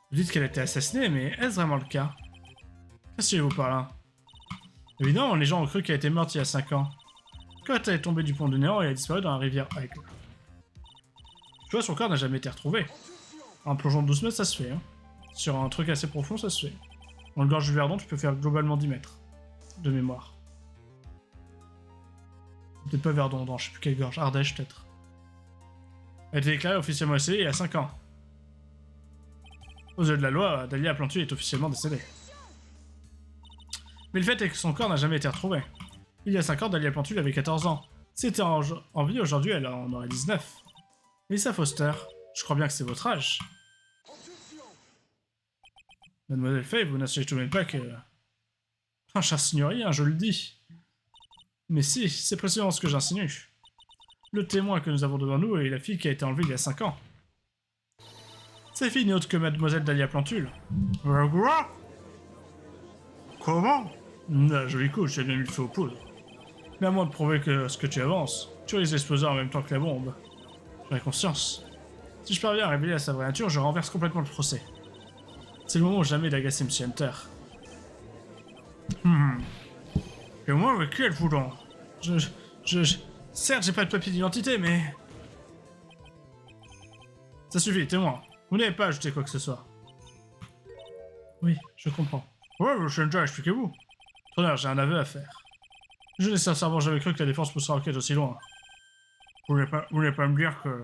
Speaker 1: Vous dites qu'elle a été assassinée, mais est-ce vraiment le cas? Qu'est-ce que vous par là? Évidemment, les gens ont cru qu'elle était morte il y a 5 ans. Quand elle est tombée du pont de néant, elle a disparu dans la rivière Aigle. Tu vois, son corps n'a jamais été retrouvé. En plongeant de 12 mètres, ça se fait. Hein. Sur un truc assez profond, ça se fait. Dans le gorge du Verdon, tu peux faire globalement 10 mètres de mémoire. Peut-être pas Verdon, dans je sais plus quelle gorge. Ardèche, peut-être. Elle a été déclarée officiellement décédée il y a 5 ans. Aux yeux de la loi, Dahlia Plantule est officiellement décédée. Mais le fait est que son corps n'a jamais été retrouvé. Il y a 5 ans, Dahlia Plantule avait 14 ans. Si elle était en vie aujourd'hui, elle en aurait 19. Melissa Foster, je crois bien que c'est votre âge. Mademoiselle Faye, vous n'asseyez tout de même pas que... J'insinue rien, je le dis. Mais si, c'est précisément ce que j'insinue. Le témoin que nous avons devant nous est la fille qui a été enlevée il y a 5 ans. Cette fille n'est autre que Mademoiselle Dahlia Plantule. Quoi? Comment? Joli coup, j'ai bien mis le feu aux poudres. Mais à moins de prouver que ce que tu avances, tu risques d'exploser en même temps que la bombe. J'en ai conscience. Si je parviens à révéler à sa vraie nature, je renverse complètement le procès. C'est le moment jamais d'agacer M. Hunter. Et moi, avec qui êtes-vous donc? Certes, j'ai pas de papier d'identité, mais... Ça suffit, témoin. Vous n'avez pas ajouté quoi que ce soit. Oui, je comprends. Ouais, M. Hunter, expliquez-vous. Tonnerre, j'ai un aveu à faire. Je n'ai sincèrement jamais cru que la défense poussera l'enquête aussi loin. Vous voulez pas me dire que...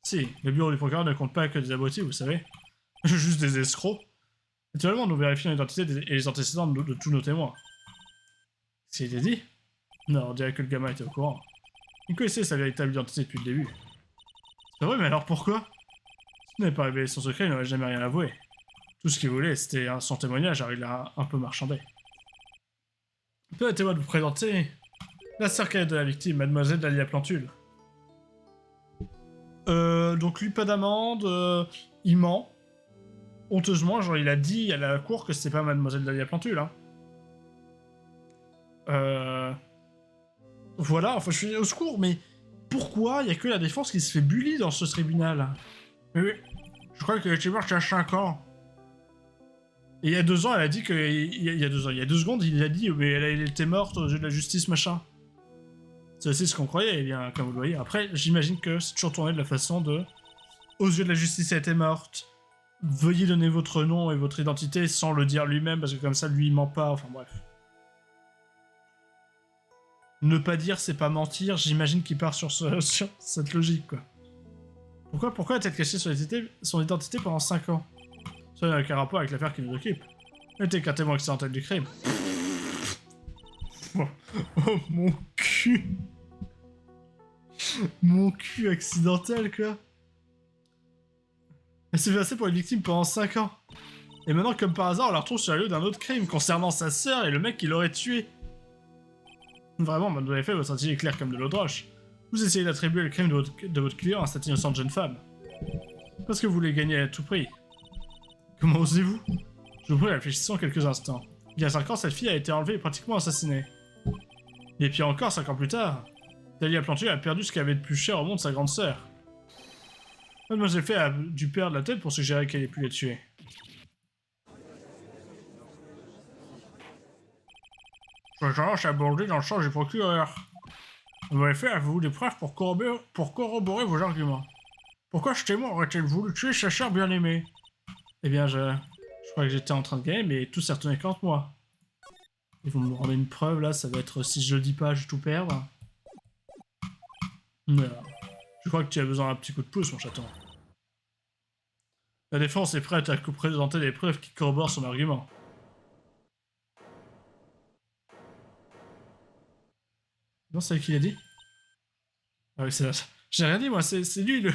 Speaker 1: Si, le bureau du procureur ne compte pas que des abrutis, vous savez. Juste des escrocs. Naturellement, nous vérifions l'identité et les antécédents de tous nos témoins. S'il est dit? Non, on dirait que le gamin était au courant. Il connaissait sa véritable identité depuis le début. C'est vrai, mais alors pourquoi? S'il n'avait pas révélé son secret, il n'aurait jamais rien avoué. Tout ce qu'il voulait, c'était son témoignage, alors il l'a un peu marchandé. Permettez-moi de vous présenter la sœur cadette de la victime, Mademoiselle Dahlia Plantule. Donc lui, pas d'amende, il ment. Honteusement, genre il a dit à la cour que c'était pas Mademoiselle Dahlia Plantule, hein. Voilà, enfin je suis au secours, mais pourquoi il y a que la défense qui se fait bully dans ce tribunal? Mais oui, je crois qu'elle était morte il y a 5 ans. Et il y a 2 ans, elle a dit que... Il y a 2 ans, il y a 2 secondes, il a dit mais elle était morte aux yeux de la justice, machin. C'est aussi ce qu'on croyait, eh bien, comme vous le voyez. Après, j'imagine que c'est toujours tourné de la façon de... Aux yeux de la justice, elle était morte. Veuillez donner votre nom et votre identité sans le dire lui-même, parce que comme ça, lui, il ment pas, enfin bref. Ne pas dire, c'est pas mentir, j'imagine qu'il part sur cette logique, quoi. Pourquoi a-t-elle caché son identité pendant 5 ans? Ça n'a aucun rapport avec l'affaire qui nous occupe. Elle était qu'un témoin accidentel du crime. Oh, mon cul. Mon cul accidentel, quoi. Elle s'est fait passer pour une victime pendant 5 ans. Et maintenant, comme par hasard, on la retrouve sur le lieu d'un autre crime concernant sa sœur et le mec qui l'aurait tué. Vraiment, vous avez fait votre stratégie est claire comme de l'eau de roche. Vous essayez d'attribuer le crime de votre client à cette innocente jeune femme. Parce que vous voulez gagner à tout prix. Comment osez-vous? Je vous prie, réfléchissons quelques instants. Il y a 5 ans, cette fille a été enlevée et pratiquement assassinée. Et puis encore, 5 ans plus tard, Dahlia Plantule a perdu ce qui avait de plus cher au monde, sa grande sœur. Mademoiselle Faye a dû perdre la tête pour suggérer qu'elle ait pu les tuer. Je tendance à aborder dans le sens du procureur. Mademoiselle Faye, avez-vous des preuves pour corroborer vos arguments? Pourquoi ce témoin aurait-elle voulu tuer sa sœur bien-aimée? Eh bien, je crois que j'étais en train de gagner, mais tout s'est retourné contre moi. Ils vont me rendre une preuve, là, ça va être si je le dis pas, je vais tout perdre. Non. Je crois que tu as besoin d'un petit coup de pouce, mon chaton. La défense est prête à vous présenter des preuves qui corroborent son argument. Non, c'est qui l'a dit? Ah oui, c'est là. J'ai rien dit, moi, c'est lui,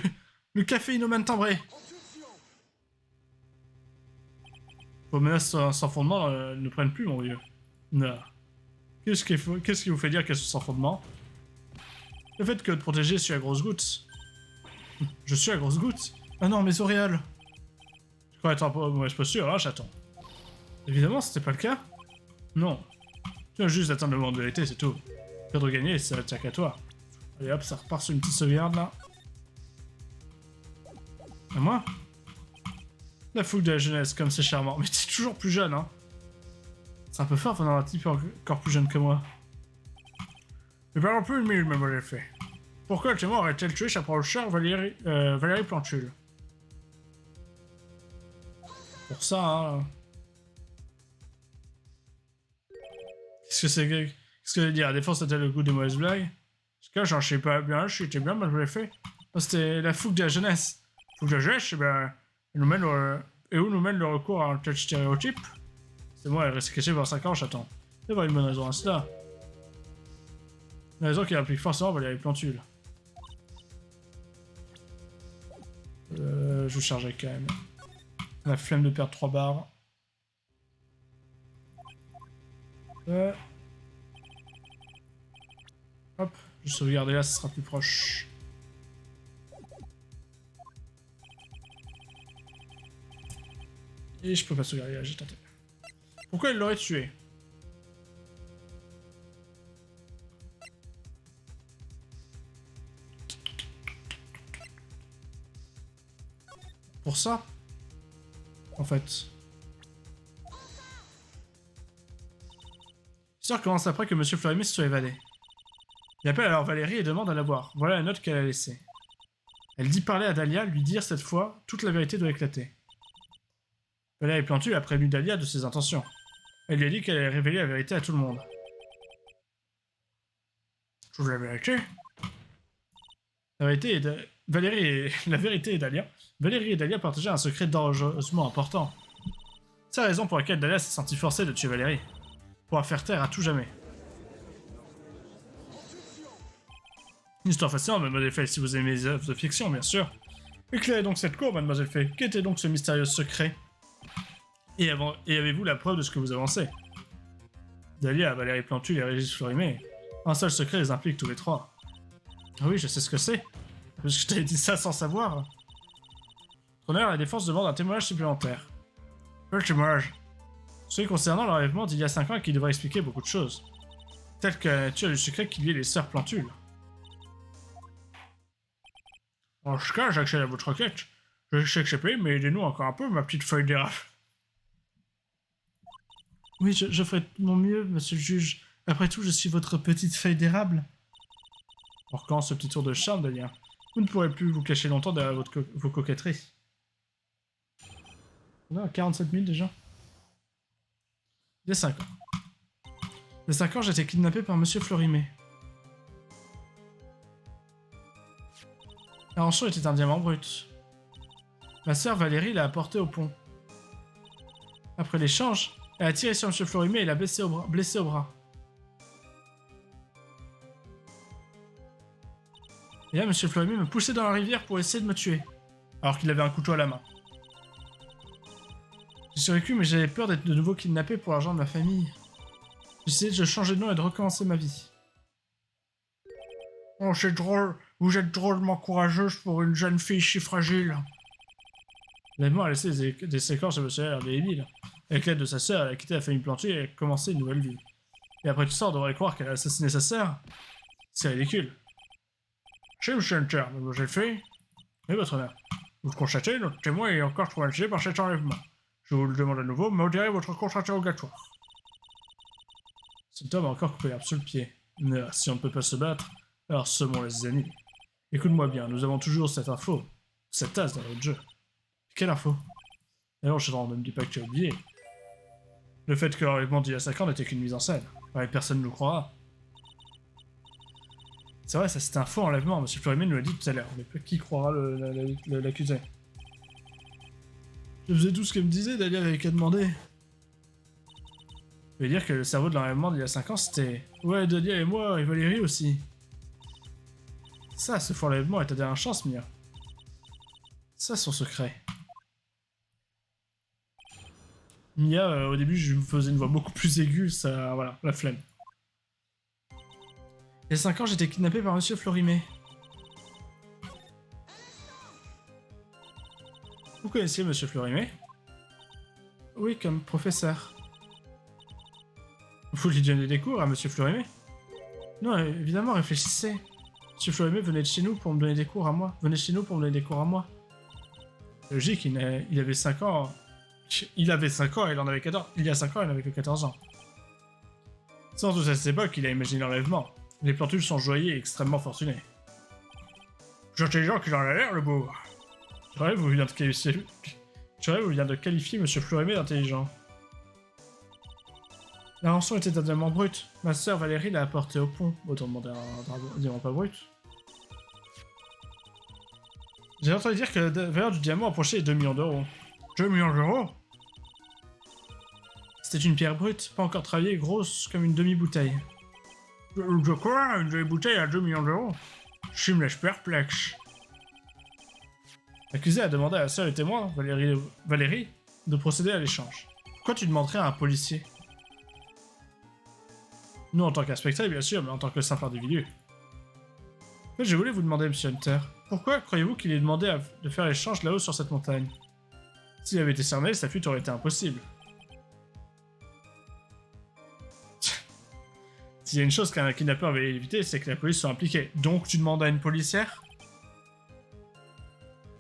Speaker 1: le caféinomane timbré. Vos menaces sans fondement ne prennent plus, mon vieux. Non. Qu'est-ce qui vous fait dire qu'elles sont sans fondement? Le fait que de protéger, je suis à grosse goutte. Je suis à grosse goutte? Ah non, mes auréoles. Je crois être en mauvaise posture, hein, chaton. Évidemment, c'était pas le cas. Non. Tu as juste d'atteindre le moment de vérité, c'est tout. Perdre ou gagner, ça tient qu'à toi. Allez hop, ça repart sur une petite sauvegarde, là. À moi? La fougue de la jeunesse, comme c'est charmant. Mais t'es toujours plus jeune, hein. C'est un peu fort pendant un type encore plus jeune que moi. Mais parlons plus de mille, Mademoiselle Faye. Pourquoi le témoin aurait-elle tué sa propre sœur Valérie Plantule? Pour ça, hein. Qu'est-ce Qu'est-ce que je veux dire? La défense a-t-elle le goût des mauvaises blagues? En tout cas, j'en sais pas bien, j'étais bien mal fait. C'était la fougue de la jeunesse. Fougue de la jeunesse, ben, elle nous mène et où nous mène le recours à un tel stéréotype? C'est moi, elle reste cachée pendant 5 ans, j'attends. Il y avoir une bonne raison à cela. Une raison qui implique forcément Valérie Plantule. Je chargeais quand même. La flemme de perdre 3 barres. Hop, je sauvegarder là, ce sera plus proche. Et je peux pas sauvegarder là, j'ai tenté. Pourquoi il l'aurait tué? Pour ça? En fait. L'histoire commence après que Monsieur Florimé se soit évadé. Il appelle alors Valérie et demande à la voir. Voilà la note qu'elle a laissée. Elle dit parler à Dahlia, lui dire cette fois, toute la vérité doit éclater. Valérie Plantule a prévenu Dahlia de ses intentions. Elle lui a dit qu'elle allait révéler la vérité à tout le monde. Je vous la vérité? La vérité est la vérité est Dahlia. Valérie et Dahlia partageaient un secret dangereusement important. C'est la raison pour laquelle Dahlia s'est sentie forcée de tuer Valérie. Pour la faire taire à tout jamais. Une histoire fascinante, Mademoiselle Fay, si vous aimez les œuvres de fiction, bien sûr. Éclairez donc cette cour, Mademoiselle Fay. Qu'était donc ce mystérieux secret? Et avez-vous la preuve de ce que vous avancez? Dahlia, Valérie Plantule et Régis Florimé. Un seul secret les implique tous les trois. Ah oui, je sais ce que c'est. Parce que je t'avais dit ça sans savoir. Honneur, la défense demande un témoignage supplémentaire. Quel témoignage? Celui concernant l'enlèvement d'il y a 5 ans et qui devrait expliquer beaucoup de choses. Tel que la nature du secret qui liait les sœurs Plantule. En tout cas, j'accède à votre requête. Je sais que c'est payé, mais aidez-nous encore un peu, ma petite feuille d'érable. Oui, je ferai de mon mieux, monsieur le juge. Après tout, je suis votre petite feuille d'érable. Alors quand ce petit tour de charme, Dahlia, vous ne pourrez plus vous cacher longtemps derrière vos coquetteries. On a 47 000 déjà. Il y a 5 ans. Il y a 5 ans, j'ai été kidnappé par monsieur Florimé. La rançon était un diamant brut. Ma sœur Valérie l'a apporté au pont. Après l'échange, elle a tiré sur monsieur Florimé et l'a blessé au bras. Et là, monsieur Florimé me poussait dans la rivière pour essayer de me tuer, alors qu'il avait un couteau à la main. J'ai survécu, mais j'avais peur d'être de nouveau kidnappé pour l'argent de ma famille. J'ai essayé de changer de nom et de recommencer ma vie. Oh, c'est drôle. Vous êtes drôlement courageuse pour une jeune fille si fragile. L'enlèvement a laissé des séquences chez monsieur indélébiles. Avec l'aide de sa sœur, elle a quitté la famille Plantule et a commencé une nouvelle vie. Et après tout ça, on devrait croire qu'elle a assassiné sa sœur. C'est ridicule. Chez monsieur Hunter, mademoiselle Fay? Oui, votre honneur. Vous constatez, notre témoin est encore traumatisé par cet enlèvement. Je vous le demande à nouveau, modérez votre contre-interrogatoire. Cet homme a encore coupé l'herbe sous le pied. Mais si on ne peut pas se battre, alors semons les ennemis. Écoute-moi bien, nous avons toujours cette info. Cette as dans notre jeu. Quelle info? Alors, je ne me dis pas que tu as oublié. Le fait que l'enlèvement d'il y a 5 ans n'était qu'une mise en scène. Ouais, personne ne nous croira. C'est vrai, ça c'était un faux enlèvement, monsieur Florimé nous l'a dit tout à l'heure. Mais qui croira l'accusé? Je faisais tout ce qu'elle me disait, Dahlia avait qu'à demander. Je veux dire que le cerveau de l'enlèvement d'il y a 5 ans, c'était... Ouais, Dahlia et moi, et Valérie aussi. Ça, ce faux enlèvement est ta dernière chance, Mia. Ça, son secret. Mia, au début, je me faisais une voix beaucoup plus aiguë, ça... Voilà, la flemme. Il y a 5 ans, j'étais kidnappé par monsieur Florimé. Vous connaissiez monsieur Florimé? Oui, comme professeur. Vous lui donnez des cours à monsieur Florimé? Non, évidemment, réfléchissez. Monsieur Florimé venait de chez nous pour me donner des cours à moi. Venez chez nous pour me donner des cours à moi. Logique, il avait 5 ans. Il avait 5 ans, il en avait 14. Il y a 5 ans, il n'avait que 14 ans. Sans doute à cette époque, il a imaginé l'enlèvement. Les Plantules sont joyeux et extrêmement fortunés. Plus intelligent qu'il en a l'air, le beau. J'aurais vous vient de qualifier monsieur Florimé d'intelligent. La rançon était un diamant brut. Ma sœur Valérie l'a apporté au pont. Autant demander un diamant pas brut. J'ai entendu dire que la valeur du diamant approchait les 2 millions d'euros. 2 millions d'euros? C'était une pierre brute, pas encore travaillée, grosse comme une demi-bouteille. De quoi? Une demi-bouteille à 2 millions d'euros? Je me laisse perplexe. L'accusé a demandé à la sœur et témoin, Valérie, de procéder à l'échange. Pourquoi tu demanderais à un policier? Nous, en tant qu'inspecteur, bien sûr, mais en tant que simple individu. Mais je voulais vous demander, monsieur Hunter, pourquoi croyez-vous qu'il ait demandé de faire l'échange là-haut sur cette montagne? S'il avait été cerné, sa fuite aurait été impossible. S'il y a une chose qu'un kidnappeur avait évité, c'est que la police soit impliquée. Donc tu demandes à une policière?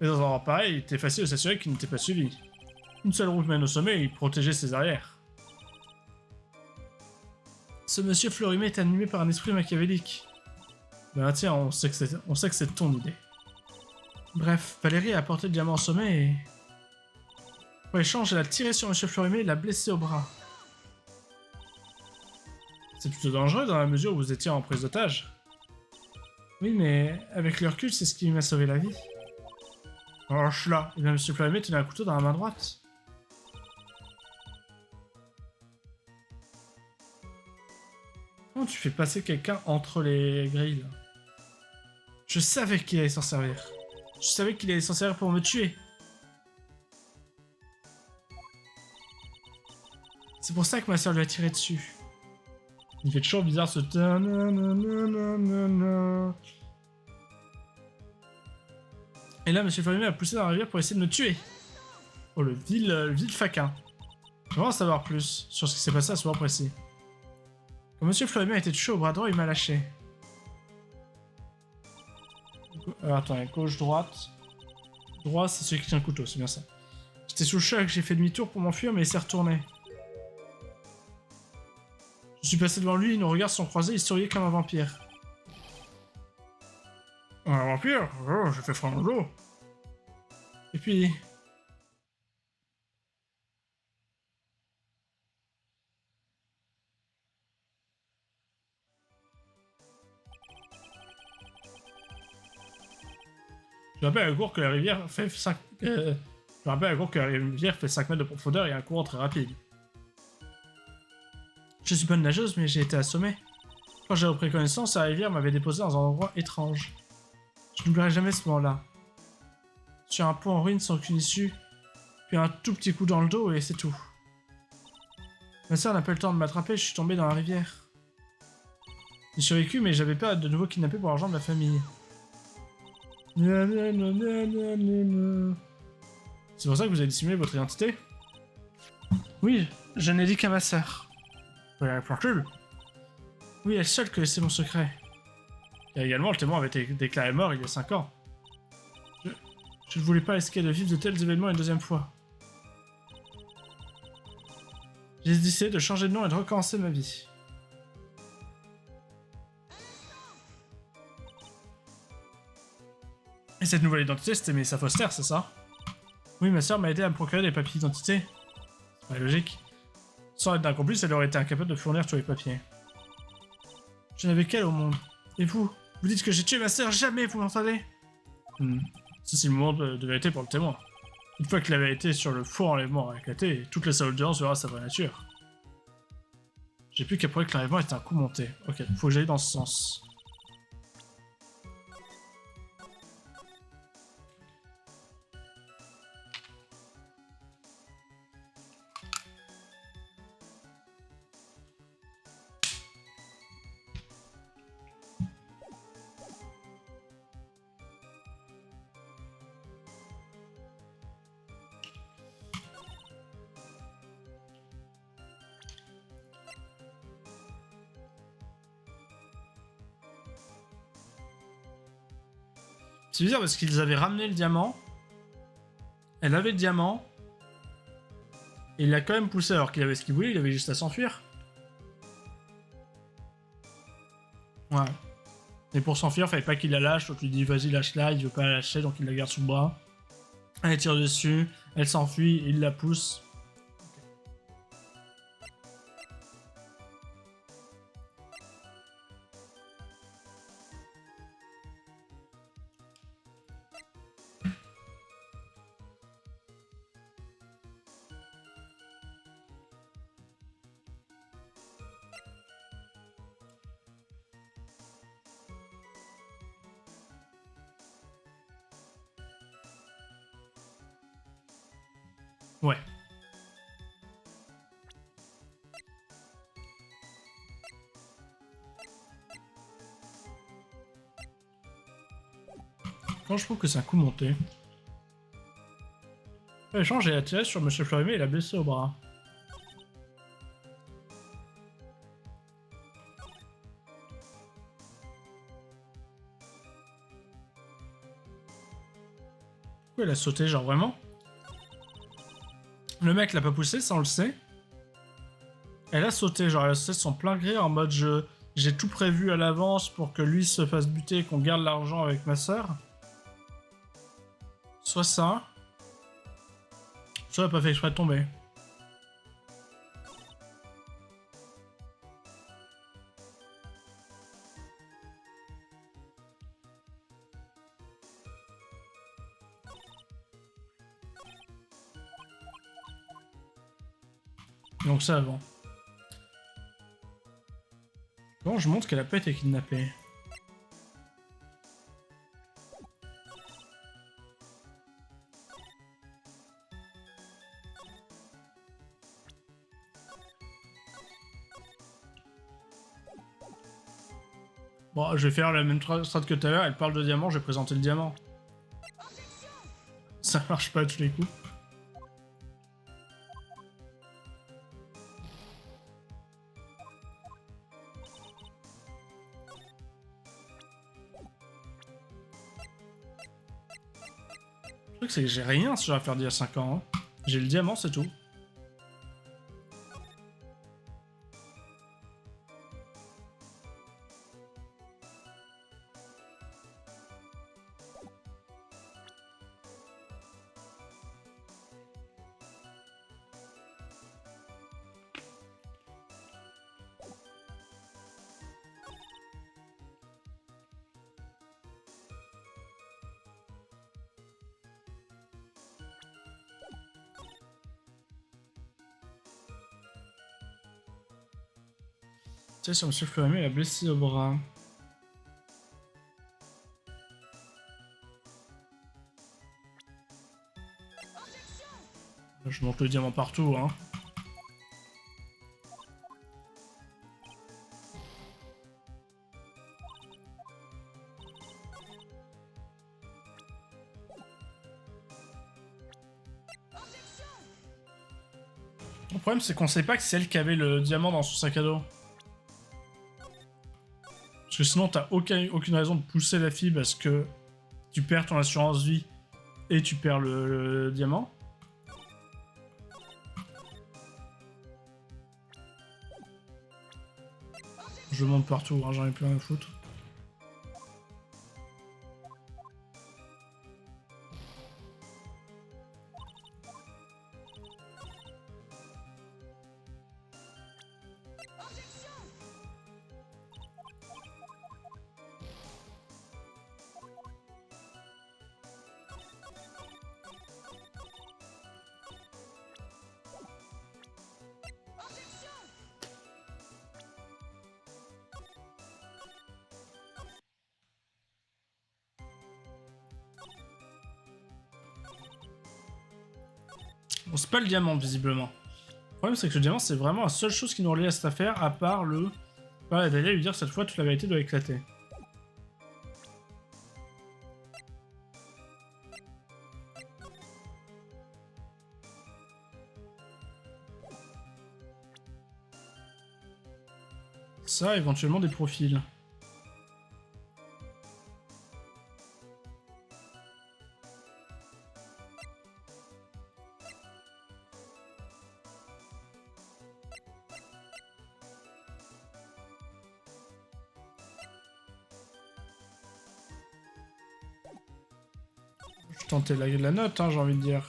Speaker 1: Mais dans un endroit pareil, il était facile de s'assurer qu'il n'était pas suivi. Une seule route mène au sommet et il protégeait ses arrières. Ce monsieur Florimé est animé par un esprit machiavélique. Ben tiens, on sait que c'est ton idée. Bref, Valérie a apporté le diamant au sommet et... Pour l'échange, elle a tiré sur monsieur Florimé et l'a blessé au bras. C'est plutôt dangereux dans la mesure où vous étiez en prise d'otage. Oui, mais avec le recul, c'est ce qui m'a sauvé la vie. Oh, je suis là. Et bien, monsieur Florimé tenait un couteau dans la main droite. Comment tu fais passer quelqu'un entre les grilles? Je savais qu'il allait s'en servir. Je savais qu'il allait s'en servir pour me tuer. C'est pour ça que ma soeur lui a tiré dessus. Il fait toujours bizarre ce... Et là, monsieur Florimé a poussé dans la rivière pour essayer de me tuer. Oh, le vil faquin. J'aimerais en savoir plus sur ce qui s'est passé à ce moment précis. Quand monsieur Florimé a été touché au bras droit, il m'a lâché. Attends, gauche, droite. Droit, c'est celui qui tient le couteau, c'est bien ça. J'étais sous le choc, j'ai fait demi-tour pour m'enfuir, mais il s'est retourné. Je suis passé devant lui, nos regards se sont croisés, il souriait comme un vampire. Un vampire? Oh, j'ai fait froid dans le dos. Et puis... Je rappelle à la cour que la rivière fait 5... Je rappelle à la cour que la rivière fait 5 mètres de profondeur et un courant très rapide. Je suis bonne nageuse, mais j'ai été assommée. Quand j'ai repris connaissance, la rivière m'avait déposé dans un endroit étrange. Je n'oublierai jamais ce moment-là. Sur un pont en ruine sans aucune issue, puis un tout petit coup dans le dos et c'est tout. Ma sœur n'a pas eu le temps de m'attraper, je suis tombé dans la rivière. J'ai survécu, mais j'avais peur d'être de nouveau kidnappé pour l'argent de ma famille. C'est pour ça que vous avez dissimulé votre identité? Oui, je n'ai dit qu'à ma sœur. Oui, oui, elle seule connaissait mon secret. Et également, le témoin avait été déclaré mort il y a 5 ans. Je ne voulais pas risquer de vivre de tels événements une deuxième fois. J'ai décidé de changer de nom et de recommencer ma vie. Et cette nouvelle identité, c'était Melissa Foster, c'est ça? Oui, ma sœur m'a aidé à me procurer des papiers d'identité. C'est pas logique. Sans être d'un complice, elle aurait été incapable de fournir tous les papiers. Je n'avais qu'elle au monde. Et vous? Vous dites que j'ai tué ma sœur? Jamais, vous m'entendez? C'est le moment de vérité pour le témoin. Une fois que la vérité sur le faux enlèvement a éclaté, toute la salle d'audience verra sa vraie nature. J'ai plus qu'à prouver que l'enlèvement est un coup monté. Ok, faut que j'aille dans ce sens. C'est bizarre parce qu'ils avaient ramené le diamant. Elle avait le diamant. Et il l'a quand même poussé alors qu'il avait ce qu'il voulait, il avait juste à s'enfuir. Ouais. Et pour s'enfuir, fallait pas qu'il la lâche, donc il dit vas-y lâche-la, il veut pas la lâcher, donc il la garde sous le bras. Elle tire dessus, elle s'enfuit, il la pousse. Ouais. Quand je trouve que c'est un coup monté. L'échange, j'ai attiré sur Monsieur Florimé et il a blessé au bras. Pourquoi il a sauté, genre vraiment? Le mec l'a pas poussé, ça on le sait. Elle a sauté, genre elle a sauté de son plein gré en mode j'ai tout prévu à l'avance pour que lui se fasse buter et qu'on garde l'argent avec ma sœur. Soit ça, soit elle a pas fait exprès de tomber. Donc ça avant. Bon, je montre qu'elle a pas été kidnappée. Bon, je vais faire la même strat que tout à l'heure, elle parle de diamant, je vais présenter le diamant. Ça marche pas à tous les coups. Le truc c'est que j'ai rien si j'aurais à faire d'il y a 5 ans. Hein. J'ai le diamant, c'est tout. Tu sais, sur Monsieur Florimé, il a blessé au bras. Je monte le diamant partout, hein. Le problème, c'est qu'on sait pas que c'est elle qui avait le diamant dans son sac à dos. Parce que sinon, t'as aucune raison de pousser la fille parce que tu perds ton assurance vie et tu perds le diamant. Je monte partout, hein, j'en ai plus rien à foutre. Bon, c'est pas le diamant, visiblement. Le problème, c'est que le diamant, c'est vraiment la seule chose qui nous relie à cette affaire, à part le... Voilà, d'aller lui dire que cette fois, toute la vérité doit éclater. Ça, éventuellement des profils. Je tentais la note, hein, j'ai envie de dire.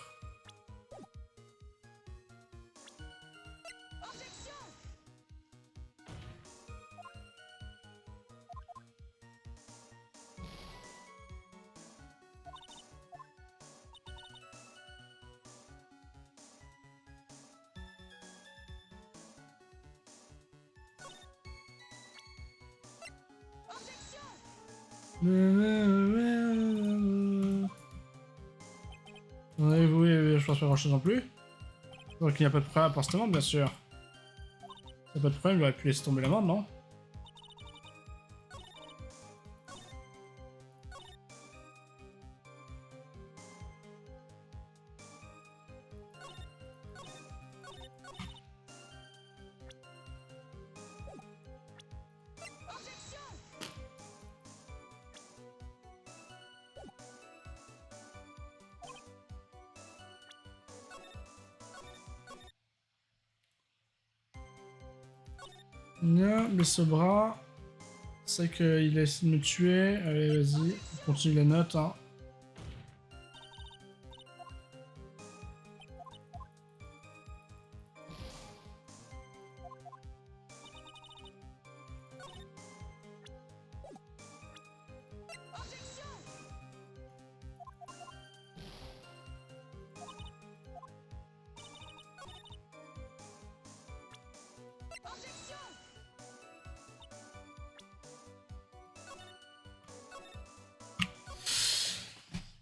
Speaker 1: Oui, je pense pas grand chose non plus. Donc il n'y a pas de problème à cette bien sûr. Il n'y a pas de problème, il aurait pu laisser tomber la main, non? Non, mais ce bras, c'est qu'il a essayé de me tuer. Allez, vas-y, on continue la note. Hein.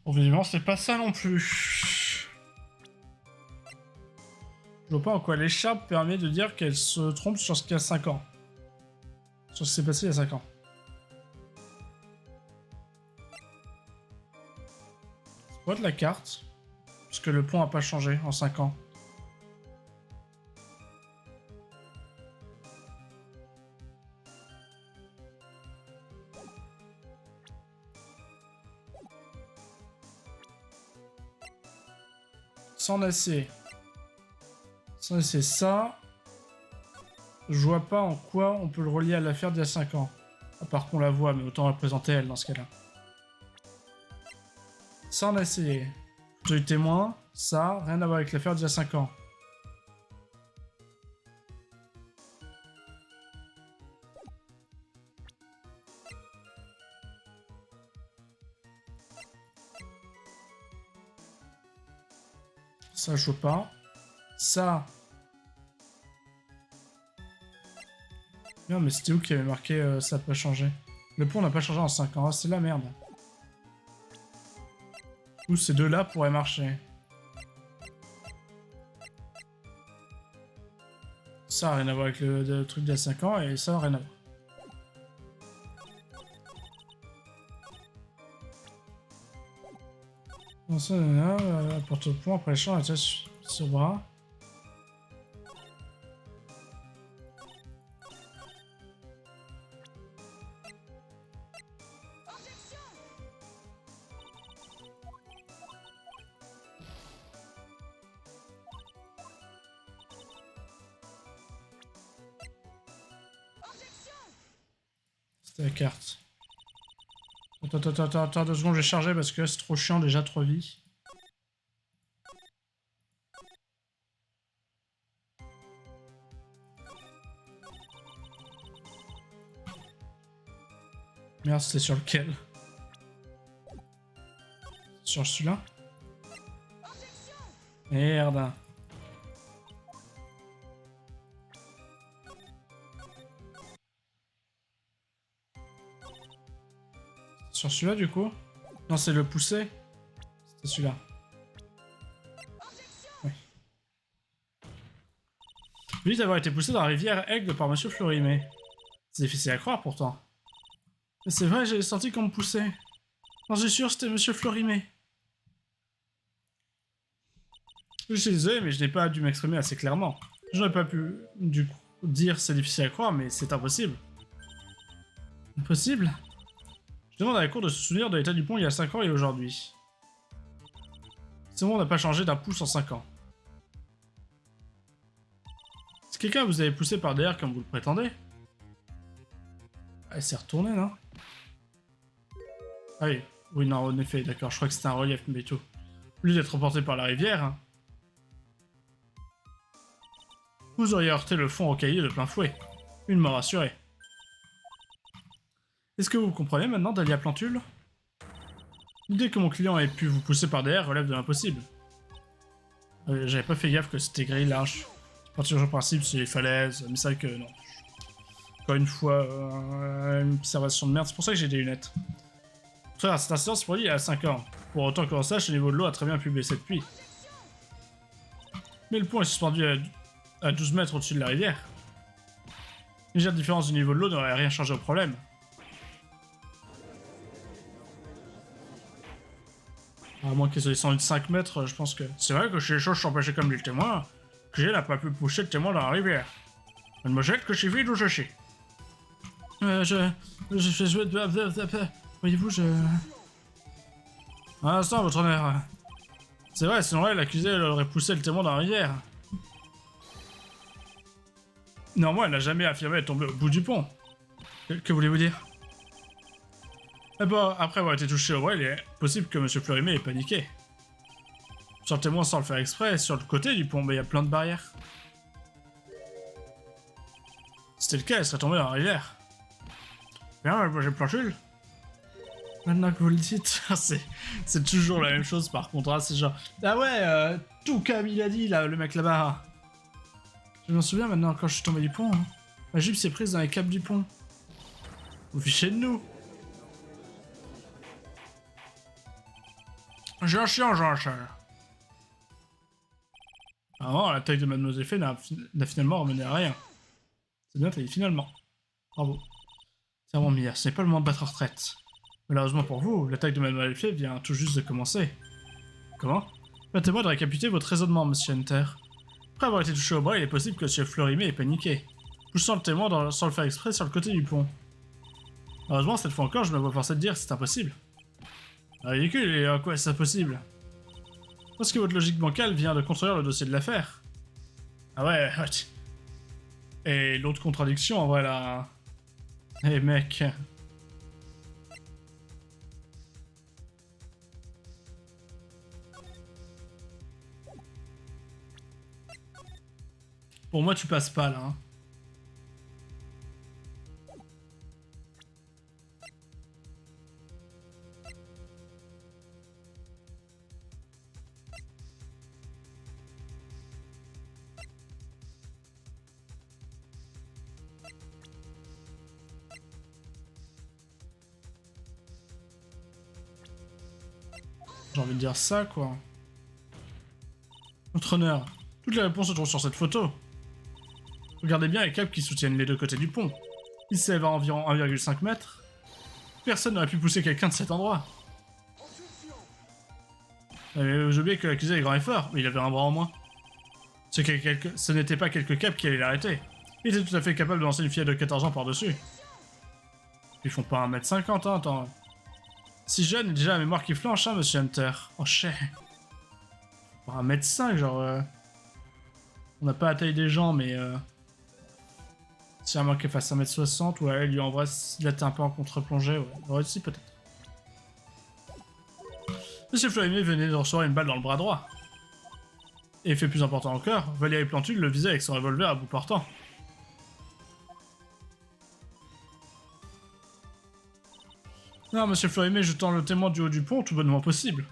Speaker 1: Bon, évidemment, c'est pas ça non plus. Je vois pas en quoi l'écharpe permet de dire qu'elle se trompe sur ce qu'il y a 5 ans. Sur ce qui s'est passé il y a 5 ans. C'est quoi de la carte? Parce que le pont a pas changé en 5 ans. Sans acier. Sans acier, ça. Je vois pas en quoi on peut le relier à l'affaire d'il y a 5 ans. À part qu'on la voit, mais autant représenter elle dans ce cas-là. Ça, on a essayé. J'ai eu témoin, ça, rien à voir avec l'affaire d'il y a 5 ans. Ça, je vois pas. Ça. Non, mais c'était où qui avait marqué ça n'a pas changé? Le pont n'a pas changé en 5 ans, c'est la merde. Où ces deux-là pourraient marcher. Ça n'a rien à voir avec le truc d'il y a 5 ans, et ça n'a rien à voir. Non, ça, apporte au pont après le champ, la tête sur bras. C'était la carte. Attends, 2 secondes, je vais charger parce que c'est trop chiant déjà, 3 vies. Merde, c'était sur lequel? Sur celui-là? Merde. Sur celui-là du coup? Non, c'est le poussé. C'était celui-là. Oui. Lui d'avoir été poussé dans la rivière Aigle par Monsieur Florimé. C'est difficile à croire pourtant. Mais c'est vrai, j'ai senti qu'on me poussait. Non, j'ai sûr, c'était Monsieur Florimé. Je suis désolé, mais je n'ai pas dû m'exprimer assez clairement. Je n'aurais pas pu, du coup, dire c'est difficile à croire, mais c'est impossible. Impossible? Je demande à la cour de se souvenir de l'état du pont il y a 5 ans et aujourd'hui. Ce monde n'a pas changé d'un pouce en 5 ans. Si quelqu'un vous avait poussé par derrière comme vous le prétendez... Elle s'est retournée, non? Ah oui, oui, non, en effet, d'accord, je crois que c'était un relief, mais tout. Au lieu d'être emporté par la rivière... Hein. Vous auriez heurté le fond rocailleux de plein fouet. Une mort assurée. Est-ce que vous comprenez maintenant, Dahlia Plantule? L'idée que mon client ait pu vous pousser par derrière relève de l'impossible. J'avais pas fait gaffe que c'était gris large. Je partir du principe c'est les falaises, mais c'est vrai que non. Encore une fois, une observation de merde, c'est pour ça que j'ai des lunettes. Frère, cet incident s'est produit il y a 5 ans. Pour autant qu'on sache, le niveau de l'eau a très bien pu baisser depuis. Mais le pont est suspendu à 12 mètres au-dessus de la rivière. Une légère différence du niveau de l'eau n'aurait rien changé au problème. À moins qu'ils soient descendus de 5 mètres, je pense que... C'est vrai que chez les choses sont passées comme des témoins, que j'ai n'a pas pu pousser le témoin dans la rivière. Elle me jette que je suis vide où je suis. Voyez-vous, Un instant, votre honneur. C'est vrai, sinon elle, l'accusée, elle aurait poussé le témoin dans la rivière. Néanmoins, elle n'a jamais affirmé être tombée au bout du pont. Que voulez-vous dire? Après avoir été touché au bras, il est possible que M. Fleurimé ait paniqué. Sur le témoin sans le faire exprès, sur le côté du pont, mais il y a plein de barrières. Si c'était le cas, elle serait tombée dans la rivière. Bien, j'ai planché. Maintenant que vous le dites, c'est toujours la même chose par contraste, c'est genre... Ah ouais, tout comme il a dit, là, le mec là-bas. Je m'en souviens maintenant quand je suis tombé du pont. Hein. La jupe s'est prise dans les câbles du pont. Vous fichez de nous. J'ai un chien, Alors, la taille de Mademoiselle Fée n'a finalement ramené à rien. C'est bien taillé, finalement. Bravo. C'est vraiment mire, ce n'est pas le moment de battre en retraite. Malheureusement pour vous, l'attaque de Mademoiselle Fée vient tout juste de commencer. Comment? Permettez-moi de récapituler votre raisonnement, Monsieur Hunter. Après avoir été touché au bras, il est possible que M. Fleurimé ait paniqué, poussant le témoin sans le faire exprès sur le côté du pont. Heureusement, cette fois encore, je me vois forcé de dire que c'est impossible. Ridicule, et à quoi est-ce impossible? Parce que votre logique bancale vient de construire le dossier de l'affaire. Ah ouais, ouais. Et l'autre contradiction, en vrai, là... Eh mec... Pour moi, tu passes pas, là. Hein. J'ai envie de dire ça, quoi. Votre honneur, toutes les réponses se trouvent sur cette photo. Regardez bien les câbles qui soutiennent les deux côtés du pont. Ils s'élèvent à environ 1,5 mètres. Personne n'aurait pu pousser quelqu'un de cet endroit. J'ai oublié que l'accusé est grand et fort, mais il avait un bras en moins. Ce n'était pas quelques câbles qui allaient l'arrêter. Il était tout à fait capable de lancer une fillette de 14 ans par-dessus. Ils font pas 1m50, hein, attends. Si jeune et déjà la mémoire qui flanche, hein, Monsieur Hunter. Oh, chais. Pour 1m5, genre... On n'a pas la taille des gens, mais... Si à moins qu'elle fasse 1m60, ouais, lui en vrai, s'il était un peu en contre-plongée, ouais. Ouais, si, peut-être. Monsieur Fleurimé venait de recevoir une balle dans le bras droit. Et fait plus important encore, Valérie Plantule le visait avec son revolver à bout portant. Non, Monsieur Fleurimé jetant le témoin du haut du pont tout bonnement possible.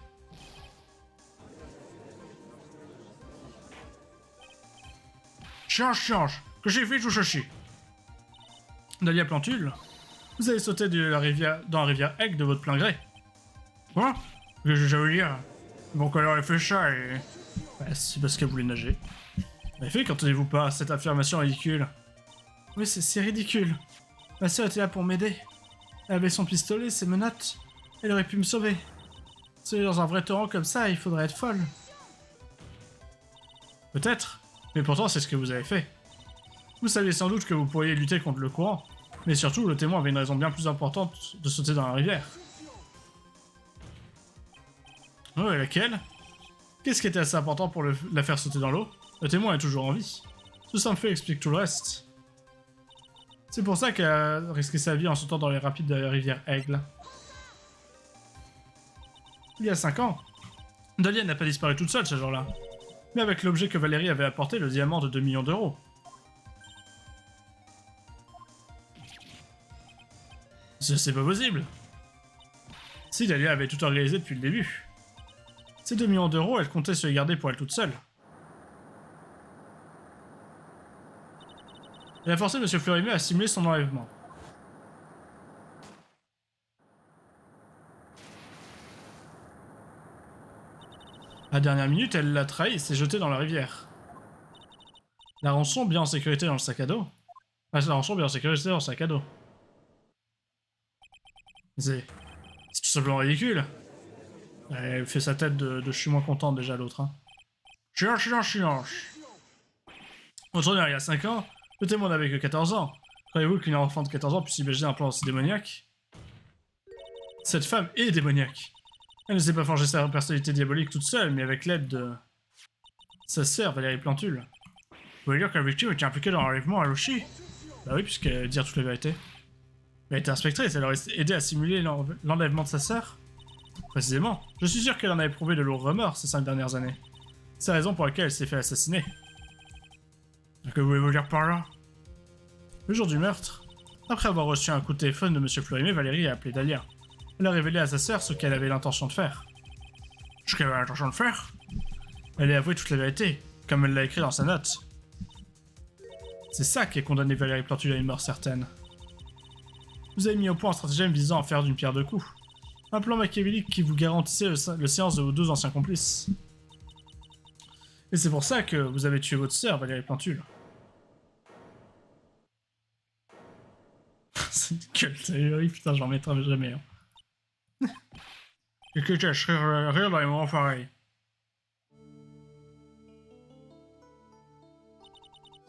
Speaker 1: Change, que j'ai fait tout chercher. Dahlia Plantule, vous avez sauté dans la rivière Egg de votre plein gré. Quoi? J'allais dire. Bon, quand elle aurait fait ça et... Ouais, c'est parce qu'elle voulait nager. En effet, qu'entendez-vous pas cette affirmation ridicule? Oui, c'est ridicule. Ma sœur était là pour m'aider. Elle avait son pistolet, ses menottes. Elle aurait pu me sauver. Si dans un vrai torrent comme ça, il faudrait être folle. Peut-être, mais pourtant c'est ce que vous avez fait. Vous saviez sans doute que vous pourriez lutter contre le courant, mais surtout le témoin avait une raison bien plus importante de sauter dans la rivière. Oh, et laquelle? Qu'est-ce qui était assez important pour la faire sauter dans l'eau? Le témoin est toujours en vie. Ce simple fait explique tout le reste. C'est pour ça qu'elle a risqué sa vie en sautant dans les rapides de la rivière Aigle. Il y a 5 ans, Dahlia n'a pas disparu toute seule ce jour-là, mais avec l'objet que Valérie avait apporté, le diamant de 2 millions d'euros. C'est pas possible. Si Dahlia avait tout organisé depuis le début. Ces 2 millions d'euros, elle comptait se les garder pour elle toute seule. Elle a forcé M. Fleurimé à simuler son enlèvement. À la dernière minute, elle l'a trahi et s'est jetée dans la rivière. La rançon bien en sécurité dans le sac à dos. Ah, la rançon bien en sécurité dans le sac à dos. C'est tout simplement ridicule. Elle fait sa tête de je suis moins content déjà l'autre. Hein. Chianche. Autrement, il y a 5 ans, le témoin n'avait que 14 ans. Croyez-vous qu'une enfant de 14 ans puisse imaginer un plan aussi démoniaque? Cette femme est démoniaque. Elle ne s'est pas forgé sa personnalité diabolique toute seule, mais avec l'aide de sa sœur Valérie Plantule. Vous voulez dire que la victime était impliquée dans l'enlèvement à Lucy? Bah oui, puisqu'elle dire toute la vérité. Elle était inspectrice, elle aurait aidé à simuler l'enlèvement de sa sœur. Précisément. Je suis sûr qu'elle en a éprouvé de lourds remords ces 5 dernières années. C'est la raison pour laquelle elle s'est fait assassiner. Que voulez-vous dire par là? Le jour du meurtre, après avoir reçu un coup de téléphone de M. Florimé, Valérie a appelé Dahlia. Elle a révélé à sa sœur ce qu'elle avait l'intention de faire. Ce qu'elle avait l'intention de faire? Elle a avoué toute la vérité, comme elle l'a écrit dans sa note. C'est ça qui a condamné Valérie Plantule à une mort certaine. Vous avez mis au point un stratagème visant à faire d'une pierre deux coups. Un plan machiavélique qui vous garantissait le séance de vos 2 anciens complices. Et c'est pour ça que vous avez tué votre sœur, Valérie Plantule. C'est une gueule, c'est putain, j'en mettrai jamais. Hein. Écoute, je rire dans les moments pareils.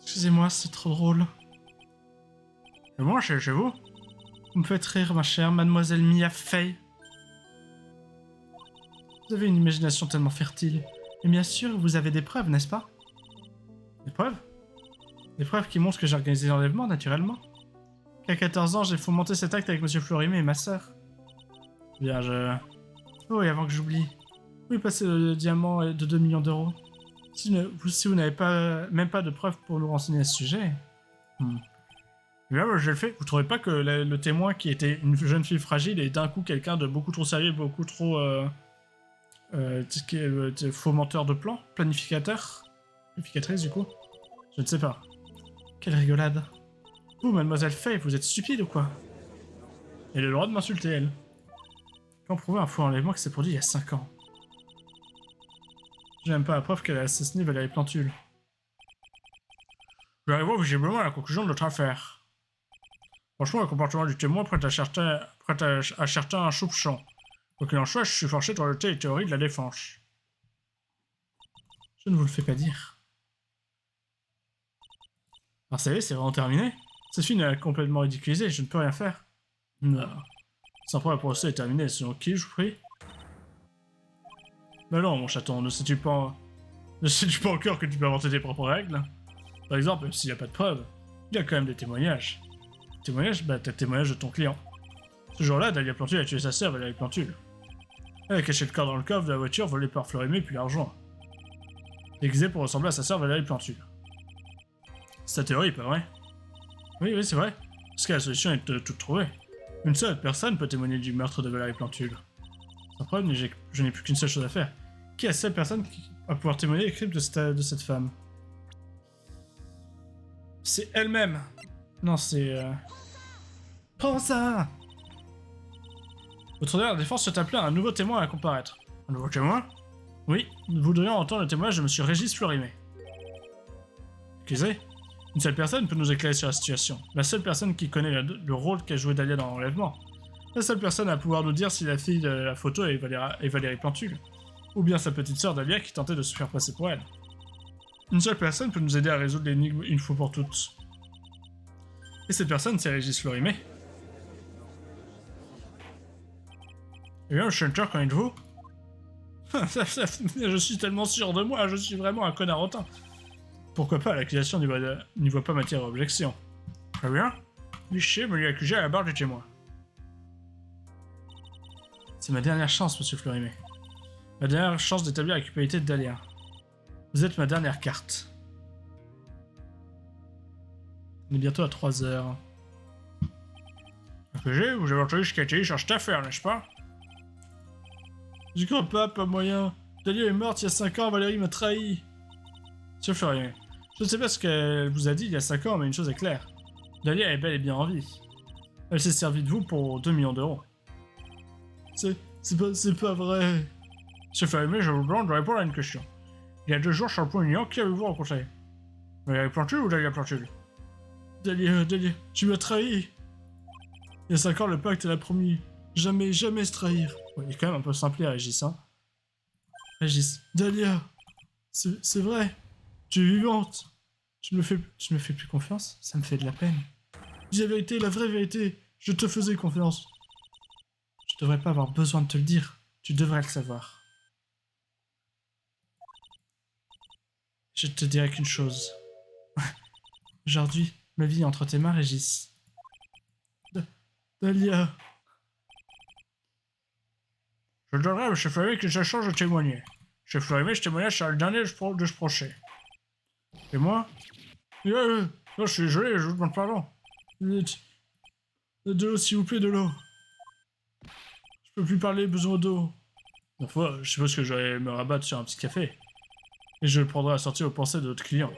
Speaker 1: Excusez-moi, c'est trop drôle. Et moi, chez vous? Vous me faites rire, ma chère mademoiselle Mia Fey. Vous avez une imagination tellement fertile. Et bien sûr, vous avez des preuves, n'est-ce pas? Des preuves? Des preuves qui montrent que j'ai organisé l'enlèvement, naturellement. Qu'à 14 ans, j'ai fomenté cet acte avec M. Florimé et ma sœur. Bien, Oh, et avant que j'oublie. Où est passé le diamant de 2 millions d'euros? Si vous n'avez même pas de preuves pour nous renseigner à ce sujet... Bien, je le fais. Vous trouvez pas que le témoin qui était une jeune fille fragile est d'un coup quelqu'un de beaucoup trop sérieux, beaucoup trop... fomenteur de plans? Planificateur? Planificatrice, du coup? Je ne sais pas. Quelle rigolade. Vous, mademoiselle Faye, vous êtes stupide ou quoi? Elle a le droit de m'insulter, elle. Quand prouver un faux enlèvement qui s'est produit il y a 5 ans. J'ai même pas la preuve qu'elle a assassiné Valérie Plantule. Je vais arriver visiblement à la conclusion de notre affaire. Franchement, le comportement du témoin prête à chercher un soupçon. Quoi qu'il en soit, je suis forcé de rejeter les théories de la défense. Je ne vous le fais pas dire. Alors ça y est, c'est vraiment terminé. Cette fille est complètement ridiculisée, je ne peux rien faire. Non. Sans problème, le procès est terminé, selon qui, je vous prie? Mais non, mon chaton, ne sais-tu pas encore que tu peux inventer tes propres règles? Par exemple, même s'il n'y a pas de preuves, il y a quand même des témoignages. Témoignages? Bah, t'as le témoignage de ton client. Ce jour-là, Dahlia Plantule a tué sa sœur, Valérie Plantule. Elle a caché le corps dans le coffre de la voiture volée par Florimé puis l'argent. Déguisé pour ressembler à sa sœur Valérie Plantule. C'est ta théorie, pas vrai? Oui, c'est vrai. Parce que la solution est de tout trouver. Une seule personne peut témoigner du meurtre de Valérie Plantule. Sans problème, mais je n'ai plus qu'une seule chose à faire. Qui est la seule personne qui va pouvoir témoigner les crimes de cette femme? C'est elle-même. Non, c'est... Prends ça! Votre honneur, la défense se appelée un nouveau témoin à comparaître. Un nouveau témoin? Oui, nous voudrions entendre le témoignage de M. Régis Florimé. Excusez? Une seule personne peut nous éclairer sur la situation. La seule personne qui connaît le rôle qu'a joué Dahlia dans l'enlèvement. La seule personne à pouvoir nous dire si la fille de la photo est Valérie Plantule. Ou bien sa petite sœur Dahlia qui tentait de se faire passer pour elle. Une seule personne peut nous aider à résoudre l'énigme une fois pour toutes. Et cette personne, c'est Régis Florimé. Eh bien, Shunter, qu'en êtes-vous? Je suis tellement sûr de moi, je suis vraiment un connard autant. Pourquoi pas, l'accusation n'y voit pas matière à objection. Très bien. L'huissier me lui accusé à la barre du témoin. C'est ma dernière chance, monsieur Florimé. Ma dernière chance d'établir la culpabilité de Dahlia. Vous êtes ma dernière carte. On est bientôt à 3 heures. Accusé, vous avez entendu ce qui a été dit sur cette affaire, n'est-ce pas? J'y crois pas moyen. Dahlia est morte il y a 5 ans, Valérie m'a trahi. Monsieur Florimé, je ne sais pas ce qu'elle vous a dit il y a 5 ans, mais une chose est claire. Dahlia est bel et bien en vie. Elle s'est servie de vous pour 2 millions d'euros. C'est pas vrai. Monsieur Florimé, je vous demande de répondre à une question. Il y a 2 jours, sur le pont Union, qui avez-vous rencontré? Valérie Plantule ou Dahlia Plantule? Dahlia, tu m'as trahi. Il y a 5 ans, le pacte, elle a promis jamais se trahir. Ouais, il est quand même un peu simplé, Régis, hein. Régis, Dahlia, c'est vrai, tu es vivante. Tu me fais plus confiance? Ça me fait de la peine. Dis la vérité, la vraie vérité. Je te faisais confiance. Je devrais pas avoir besoin de te le dire. Tu devrais le savoir. Je te dirai qu'une chose. Aujourd'hui, ma vie est entre tes mains, Régis. Dahlia. Je donnerai à chef Fleury que je change de témoigner. Chef Fleury, je témoignais sur le dernier de ce procès. Et moi? Non, je suis désolé, je vous demande pardon. De l'eau, s'il vous plaît, de l'eau. Je peux plus parler, besoin d'eau. La fois, je suppose que je vais me rabattre sur un petit café. Et je le prendrai à sortir aux pensées de notre client.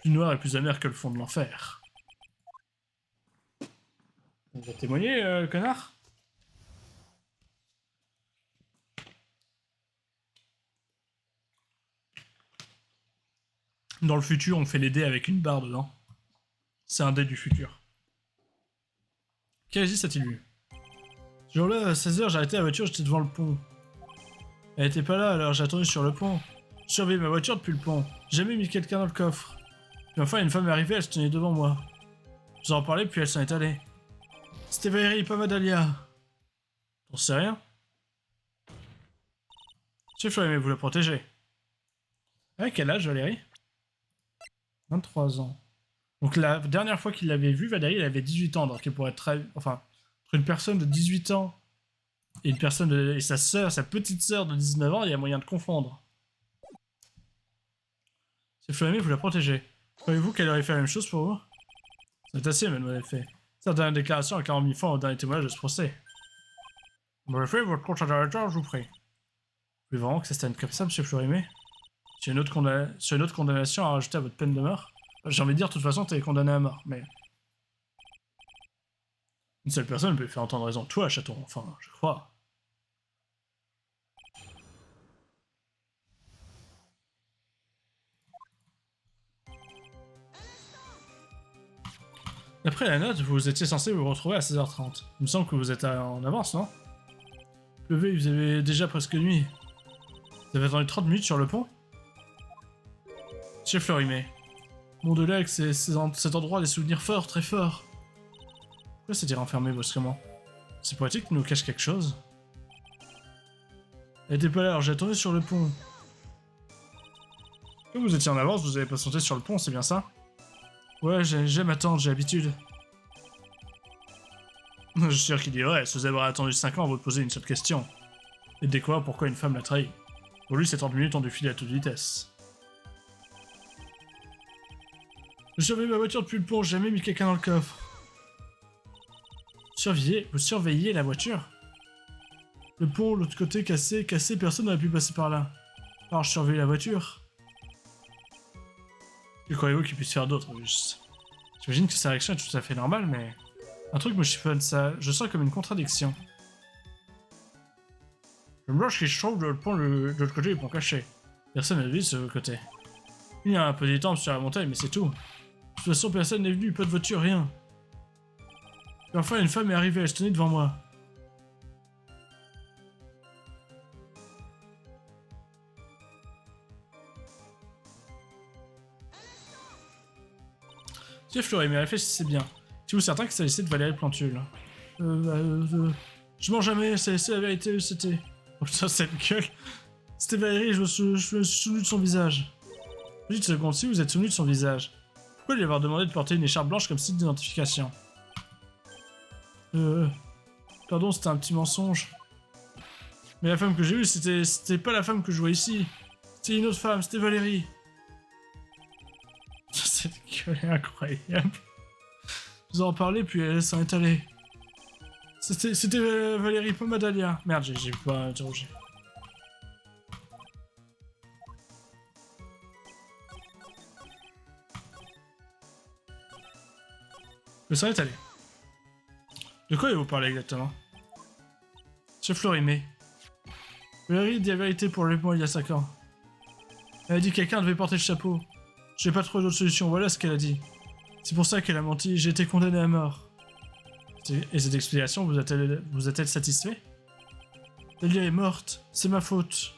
Speaker 1: Plus noir et plus amer que le fond de l'enfer. On va témoigner, connard? Dans le futur, on fait les dés avec une barre dedans. C'est un dé du futur. Quel Régis a-t-il vu? Ce jour-là, à 16h, j'ai arrêté la voiture, j'étais devant le pont. Elle était pas là, alors j'ai attendu sur le pont. Je surveillais ma voiture depuis le pont. J'ai jamais mis quelqu'un dans le coffre. Puis enfin, une femme est arrivée, elle se tenait devant moi. Je leur en parlais, puis elle s'en est allée. C'était Valérie, pas Dahlia. T'en sais rien? Chef Fleury, vous la protégez. Ah, quel âge, Valérie? 23 ans. Donc la dernière fois qu'il l'avait vue, Valérie, elle avait 18 ans, donc elle pourrait être très... Enfin, entre une personne de 18 ans et une personne de... et sa sœur, sa petite sœur de 19 ans, il y a moyen de confondre. C'est Fleury, vous la protégez. Croyez-vous qu'elle aurait fait la même chose pour vous? C'est assez, mademoiselle. Cette dernière déclaration a 40 000 fois au dernier témoignage de ce procès. Bon, fait votre compte interrogatoire, je vous prie. Vous voulez vraiment que ça se termine comme ça, monsieur Florimé? Sur une autre condamnation à rajouter à votre peine de mort? J'ai envie de dire, de toute façon, t'es condamné à mort, mais... Une seule personne peut faire entendre raison. Toi, chaton, enfin, je crois. D'après la note, vous étiez censé vous retrouver à 16h30. Il me semble que vous êtes en avance, non? Levé, vous avez déjà presque nuit. Vous avez attendu 30 minutes sur le pont? Chef Florimé. Mon de lac, c'est cet endroit des souvenirs forts, très forts. Pourquoi s'est-il enfermé brusquement? C'est poétique qu'il nous cache quelque chose? Elle était pas là, alors j'ai attendu sur le pont. Comme vous étiez en avance, vous avez pas sauté sur le pont, c'est bien ça? Ouais, j'aime attendre, j'ai l'habitude. Je suis sûr qu'il dirait, si vous avez attendu 5 ans, vous te posez une seule question. Et dès quoi, pourquoi une femme l'a trahi? Pour lui, ces 30 minutes ont dû filer à toute vitesse. Je surveillais ma voiture depuis le pont, j'ai jamais mis quelqu'un dans le coffre. Vous surveillez la voiture? Le pont, l'autre côté cassé, personne n'aurait pu passer par là. Alors je surveillais la voiture. Que croyez-vous qu'il puisse faire d'autre, juste? J'imagine que sa réaction est tout à fait normale, mais... Un truc me chiffonne ça, je sens comme une contradiction. Je me lâche qui se trouve de l'autre côté du pont caché. Personne n'a vu de ce côté. Il y a un petit temple sur la montagne, mais c'est tout. De toute façon, personne n'est venu, pas de voiture, rien. Et enfin, une femme est arrivée, elle se tenait devant moi. Tiens, Fleury, mais réfléchissez bien. Êtes-vous certain qu'il s'agissait de Valérie Plantule? Je mens jamais, c'est la vérité, c'était... Oh putain, cette gueule. C'était Valérie, je me suis souvenu de son visage. Petite seconde, si vous êtes souvenu de son visage, pourquoi lui avoir demandé de porter une écharpe blanche comme signe d'identification? Pardon, c'était un petit mensonge. Mais la femme que j'ai vue, c'était pas la femme que je vois ici. C'était une autre femme, c'était Valérie. Cette gueule est incroyable. Je vous en parlais, puis elle s'en est allée. C'était Valérie, pas Dahlia. Merde, j'ai pas interrogé. Le sang est allé. De quoi vous parlez exactement? Chef Florimé. Valérie dit la vérité pour le pont il y a 5 ans. Elle a dit que quelqu'un devait porter le chapeau. J'ai pas trouvé d'autre solution, voilà ce qu'elle a dit. C'est pour ça qu'elle a menti, j'ai été condamné à mort. Et cette explication vous a-t-elle satisfait? Dahlia est morte, c'est ma faute.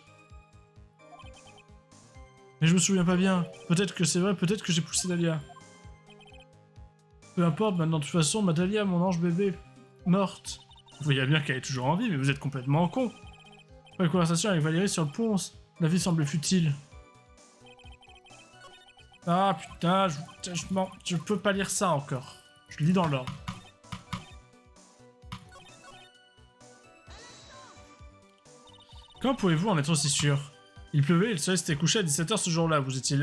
Speaker 1: Mais je me souviens pas bien. Peut-être que c'est vrai, peut-être que j'ai poussé Dahlia. Peu importe, maintenant de toute façon, ma Dahlia, mon ange bébé, morte. Vous voyez bien qu'elle est toujours en vie, mais vous êtes complètement con. Après la conversation avec Valérie sur le pont, la vie semblait futile. Ah putain, je peux pas lire ça encore. Je lis dans l'ordre. Comment pouvez-vous en être aussi sûr? Il pleuvait et le soleil s'était couché à 17h ce jour-là, vous étiez...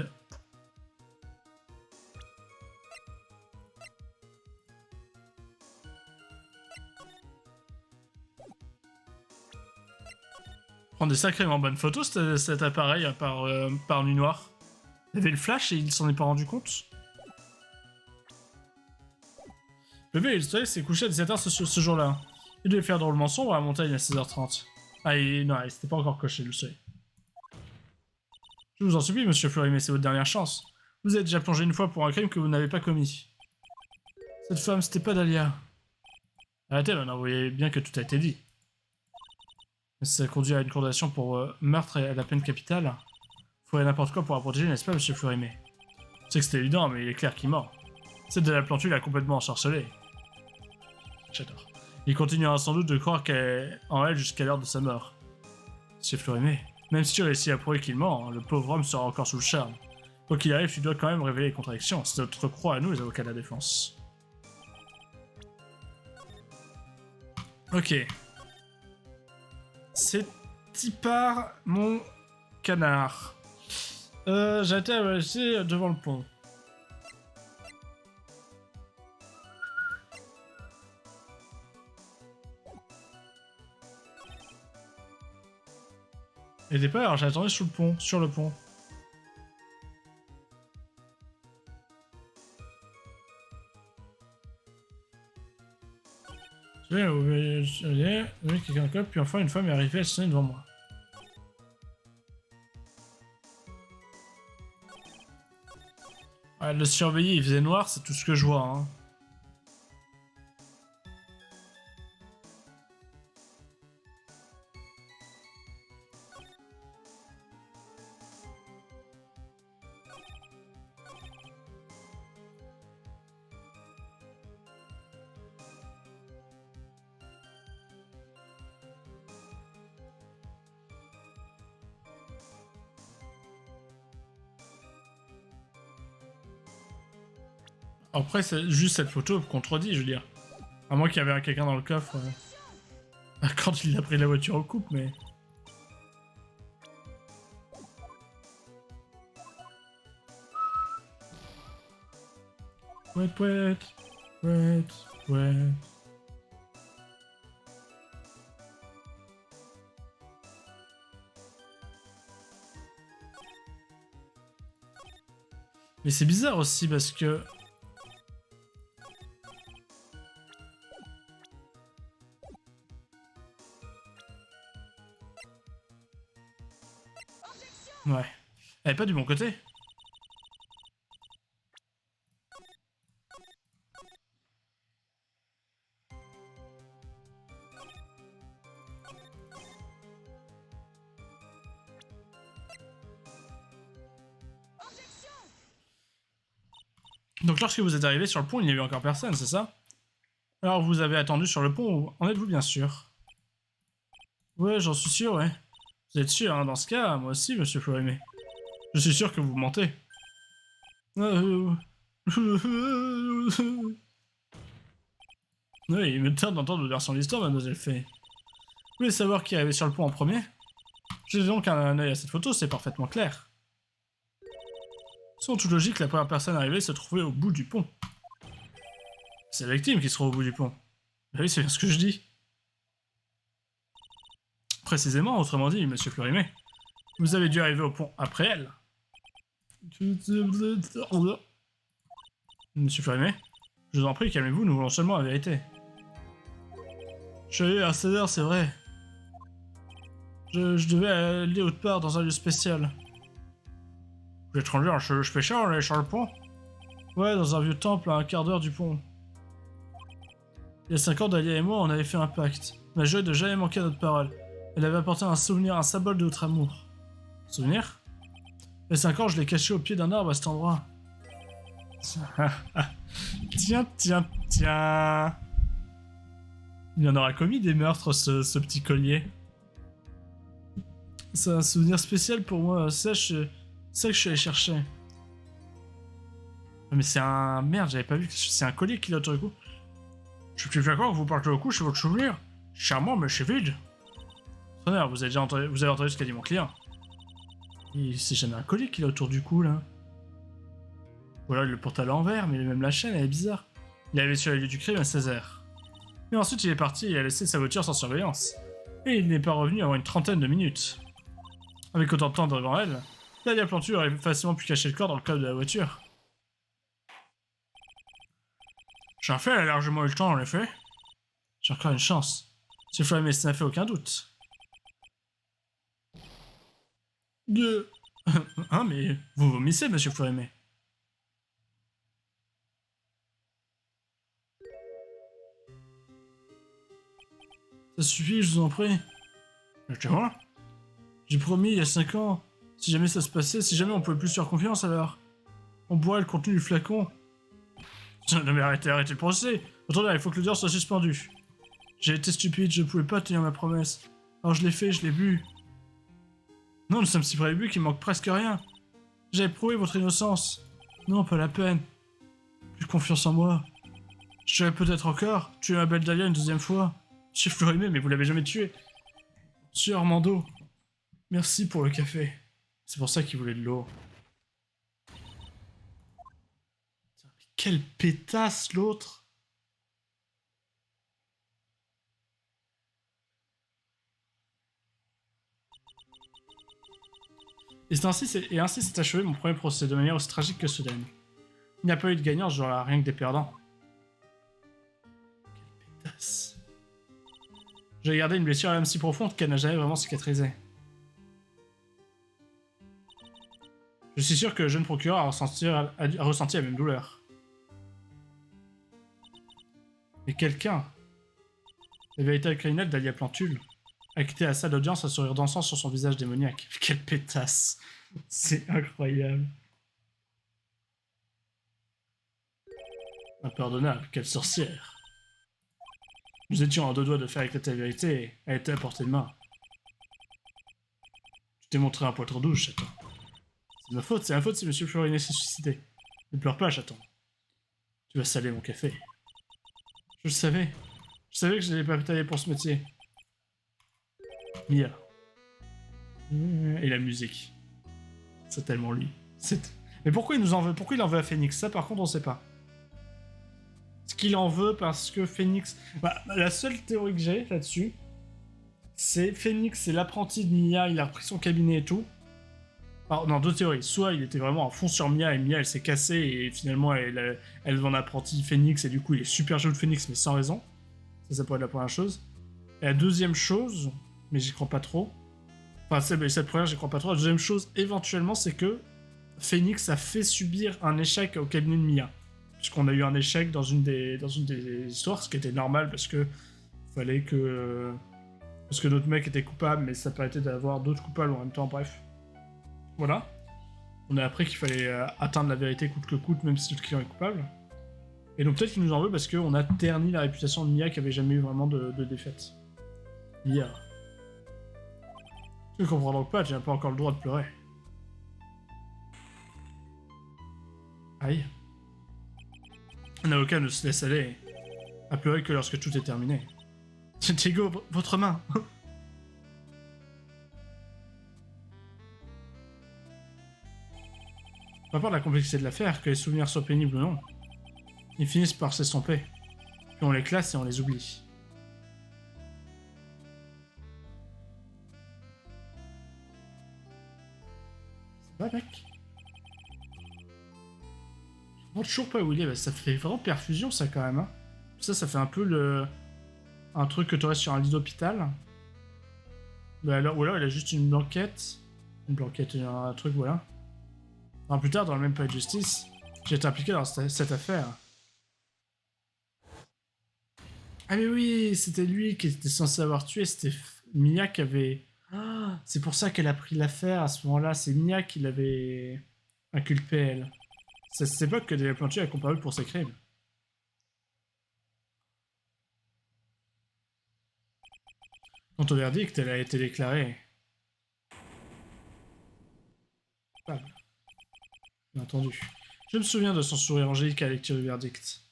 Speaker 1: Prendre des sacrément bonnes photos cet appareil par nuit noire. Il y avait le flash et il s'en est pas rendu compte. Le bébé et le soleil s'est couché à 17h ce jour-là. Il devait faire drôlement sombre à la montagne à 16h30. Ah, non, il s'était pas encore coché le soleil. Je vous en supplie, monsieur Florimé, c'est votre dernière chance. Vous êtes déjà plongé une fois pour un crime que vous n'avez pas commis. Cette femme, c'était pas Dahlia. Arrêtez maintenant, vous voyez bien que tout a été dit. Ça conduit à une condamnation pour meurtre et à la peine capitale. Vous ferez n'importe quoi pour la protéger, n'est-ce pas, monsieur Florimé? Je sais que c'était évident, mais il est clair qu'il ment. Cette de la plantule a complètement ensorcelé. J'adore. Il continuera sans doute de croire en elle jusqu'à l'heure de sa mort. Monsieur Florimé, même si tu réussis à prouver qu'il ment, hein, le pauvre homme sera encore sous le charme. Quoi qu'il arrive, tu dois quand même révéler les contradictions. C'est notre croix à nous, les avocats de la défense. Ok. C'est Tipar, mon canard. J'ai été avalé devant le pont. Et des pas, alors j'ai attendu sur le pont. Quelqu'un cop, puis enfin une femme est arrivée à sonner devant moi. Ouais, le surveiller, il faisait noir, c'est tout ce que je vois, hein. Après, c'est juste cette photo contredit, je veux dire. À moins qu'il y avait quelqu'un dans le coffre quand il a pris la voiture en coupe, mais... Pouet, pouet, pouet, pouet. Mais c'est bizarre aussi parce que... Ouais. Elle est pas du bon côté. Donc lorsque vous êtes arrivé sur le pont, il n'y avait encore personne, c'est ça? Alors vous avez attendu sur le pont, en êtes-vous bien sûr? Ouais, j'en suis sûr, ouais. Vous êtes sûr, hein, dans ce cas, moi aussi, monsieur Florimé. Je suis sûr que vous mentez. Oui, il me tarde d'entendre votre version de l'histoire, mademoiselle Fay. Vous voulez savoir qui est arrivé sur le pont en premier? J'ai donc un œil à cette photo, c'est parfaitement clair. Sans toute logique, la première personne arrivée se trouvait au bout du pont. C'est la victime qui se trouve au bout du pont. Bah oui, c'est bien ce que je dis. Précisément, autrement dit, monsieur Florimé, vous avez dû arriver au pont après elle. Monsieur Florimé, je vous en prie, calmez-vous, nous voulons seulement la vérité. Je suis allé à 16h, c'est vrai. Je devais aller autre part dans un lieu spécial. Vous êtes rendu à un cheveu pêcheur, on est sur le pont? Ouais, dans un vieux temple à un quart d'heure du pont. Il y a 5 ans, Dahlia et moi, on avait fait un pacte. On a juré de jamais manquer à notre parole. Elle avait apporté un souvenir, un symbole de notre amour. Souvenir? Il y a 5 ans, je l'ai caché au pied d'un arbre à cet endroit. Tiens, tiens, tiens. Il en aura commis des meurtres, ce petit collier. C'est un souvenir spécial pour moi, c'est ça que je suis allé chercher. Mais c'est un... Merde, j'avais pas vu que c'est un collier qu'il a autour du cou. Je suis d'accord que vous partez au cou, c'est votre souvenir. Charmant, mais c'est vide. Tonnerre, vous avez entendu ce qu'a dit mon client. C'est jamais un collier qu'il a autour du cou, là. Voilà, il le porte à l'envers, mais même la chaîne, elle est bizarre. Il avait sur les lieux du crime à 16h. Mais ensuite, il est parti et a laissé sa voiture sans surveillance. Et il n'est pas revenu avant une trentaine de minutes. Avec autant de temps devant elle, Dahlia Plantu aurait facilement pu cacher le corps dans le coffre de la voiture. J'ai fait, elle a largement eu le temps, en effet. J'ai encore une chance. Si Flamé, ça n'a fait aucun doute. Hein, mais vous vomissez, monsieur Flamé. Ça suffit, je vous en prie. Tu vois? J'ai promis il y a 5 ans. Si jamais ça se passait, si jamais on pouvait plus se faire confiance, alors on boirait le contenu du flacon. Non mais arrêtez le procès. Attendez, il faut que le dior soit suspendu. J'ai été stupide, je pouvais pas tenir ma promesse. Alors je l'ai fait, je l'ai bu. Non, nous sommes si près du but qu'il manque presque rien. J'avais prouvé votre innocence. Non, pas la peine. Plus confiance en moi. Je vais peut-être encore tuer ma belle Dahlia une deuxième fois. J'ai Florimé, mais vous l'avez jamais tué. Monsieur Armando, merci pour le café. C'est pour ça qu'il voulait de l'eau. Quelle pétasse l'autre! Ainsi s'est achevé mon premier procès de manière aussi tragique que soudaine. Il n'y a pas eu de gagnant, genre rien que des perdants. Quelle pétasse. J'ai gardé une blessure même si profonde qu'elle n'a jamais vraiment cicatrisé. Je suis sûr que le jeune procureur a ressenti la même douleur. Mais quelqu'un, le véritable criminel Dahlia Plantule, a quitté la salle d'audience un sourire dansant sur son visage démoniaque. Quelle pétasse! C'est incroyable. Impardonnable, quelle sorcière! Nous étions à 2 doigts de faire éclater la vérité, et elle était à portée de main. Tu t'es montré un poitre douce, chaton. C'est ma faute si Monsieur Florinet s'est suicidé. Ne pleure pas, chaton. Tu vas saler mon café. Je le savais. Je savais que je n'allais pas tailler pour ce métier. Mia. Et la musique. C'est tellement lui. Mais pourquoi il nous en veut? Pourquoi il en veut à Phoenix? Ça, par contre, on sait pas. Est-ce qu'il en veut parce que Phoenix... Bah, la seule théorie que j'ai là-dessus, c'est Phoenix, c'est l'apprenti de Mia, il a repris son cabinet et tout. Alors, non, 2 théories. Soit il était vraiment à fond sur Mia et Mia elle s'est cassée et finalement elle veut un apprenti Phoenix et du coup il est super jaloux de Phoenix mais sans raison. Ça pourrait être la première chose. Et la deuxième chose, mais j'y crois pas trop. Enfin, cette première, j'y crois pas trop. La deuxième chose, éventuellement, c'est que Phoenix a fait subir un échec au cabinet de Mia. Puisqu'on a eu un échec dans une des histoires, ce qui était normal parce que fallait que. Parce que notre mec était coupable, mais ça permettait d'avoir d'autres coupables en même temps, bref. Voilà. On a appris qu'il fallait atteindre la vérité coûte que coûte, même si le client est coupable. Et donc peut-être qu'il nous en veut parce qu'on a terni la réputation de Mia qui avait jamais eu vraiment de défaite. Mia. Je comprends donc pas, j'ai pas encore le droit de pleurer. Aïe. Un avocat ne se laisse aller à pleurer que lorsque tout est terminé. Diego, votre main. Peu importe la complexité de l'affaire, que les souvenirs soient pénibles ou non, ils finissent par s'estomper. Puis on les classe et on les oublie. Ça va, mec? Je ne sais toujours pas où il est, bah, ça fait vraiment perfusion ça quand même. Hein. Ça fait un peu un truc que tu aurais sur un lit d'hôpital. Bah alors, ou alors il a juste une blanquette. Un truc, voilà. Enfin, plus tard, dans le même Palais de Justice, j'ai été impliqué dans cette affaire. Ah mais oui, c'était lui qui était censé avoir tué, c'était Mia qui avait... Ah, c'est pour ça qu'elle a pris l'affaire à ce moment-là, c'est Mia qui l'avait inculpé, elle. C'est à cette époque que Delia Plancher a comparu pour ses crimes. Quant au verdict, elle a été déclarée... coupable. Bien entendu. Je me souviens de son sourire angélique à la lecture du verdict.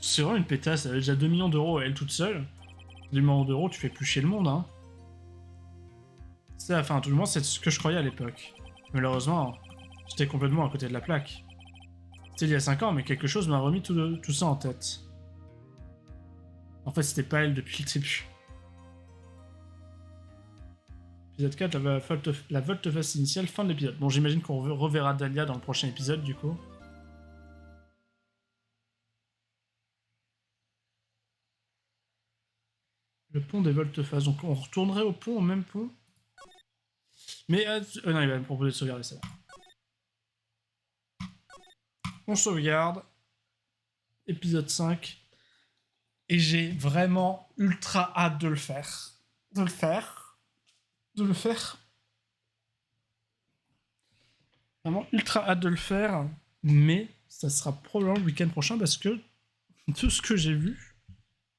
Speaker 1: C'est vraiment une pétasse, elle a déjà 2 millions d'euros elle toute seule. 2 millions d'euros, tu fais plus chier le monde, hein. C'est, enfin, tout le monde, c'est ce que je croyais à l'époque. Malheureusement, j'étais complètement à côté de la plaque. C'était il y a 5 ans, mais quelque chose m'a remis tout ça en tête. En fait, c'était pas elle depuis le début. Épisode 4, la volte-face initiale, fin de l'épisode. Bon, j'imagine qu'on reverra Dahlia dans le prochain épisode, du coup. Le pont des volte-face. Donc, on retournerait au pont, au même pont. Mais, non, il va me proposer de sauvegarder ça. On sauvegarde. Épisode 5. Et j'ai vraiment ultra hâte de le faire. De le faire. Vraiment ultra hâte de le faire. Mais ça sera probablement le week-end prochain parce que tout ce que j'ai vu,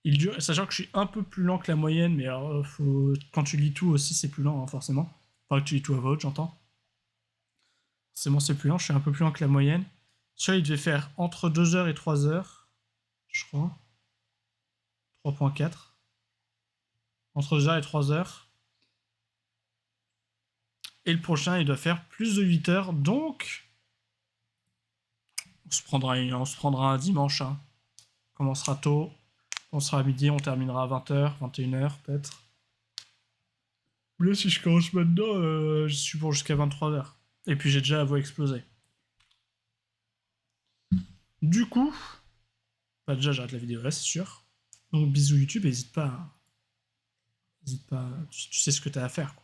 Speaker 1: il dure. Sachant que je suis un peu plus lent que la moyenne, mais alors, quand tu lis tout aussi, c'est plus lent, hein, forcément. Enfin, que tu lis tout à voix haute, j'entends. Forcément, c'est plus lent. Je suis un peu plus lent que la moyenne. Celui-là, il devait faire entre 2 heures et 3 heures, je crois. 3.4. Entre 2 heures et 3 heures. Et le prochain, il doit faire plus de 8 heures. Donc, on se prendra un dimanche. Hein. On commencera tôt. On sera à midi, on terminera à 20h, 21h peut-être. Là, si je commence maintenant, je suis pour jusqu'à 23h. Et puis j'ai déjà la voix explosée. Du coup, bah déjà j'arrête la vidéo là, c'est sûr. Donc bisous YouTube, n'hésite pas. N'hésite pas, tu sais ce que t'as à faire, quoi.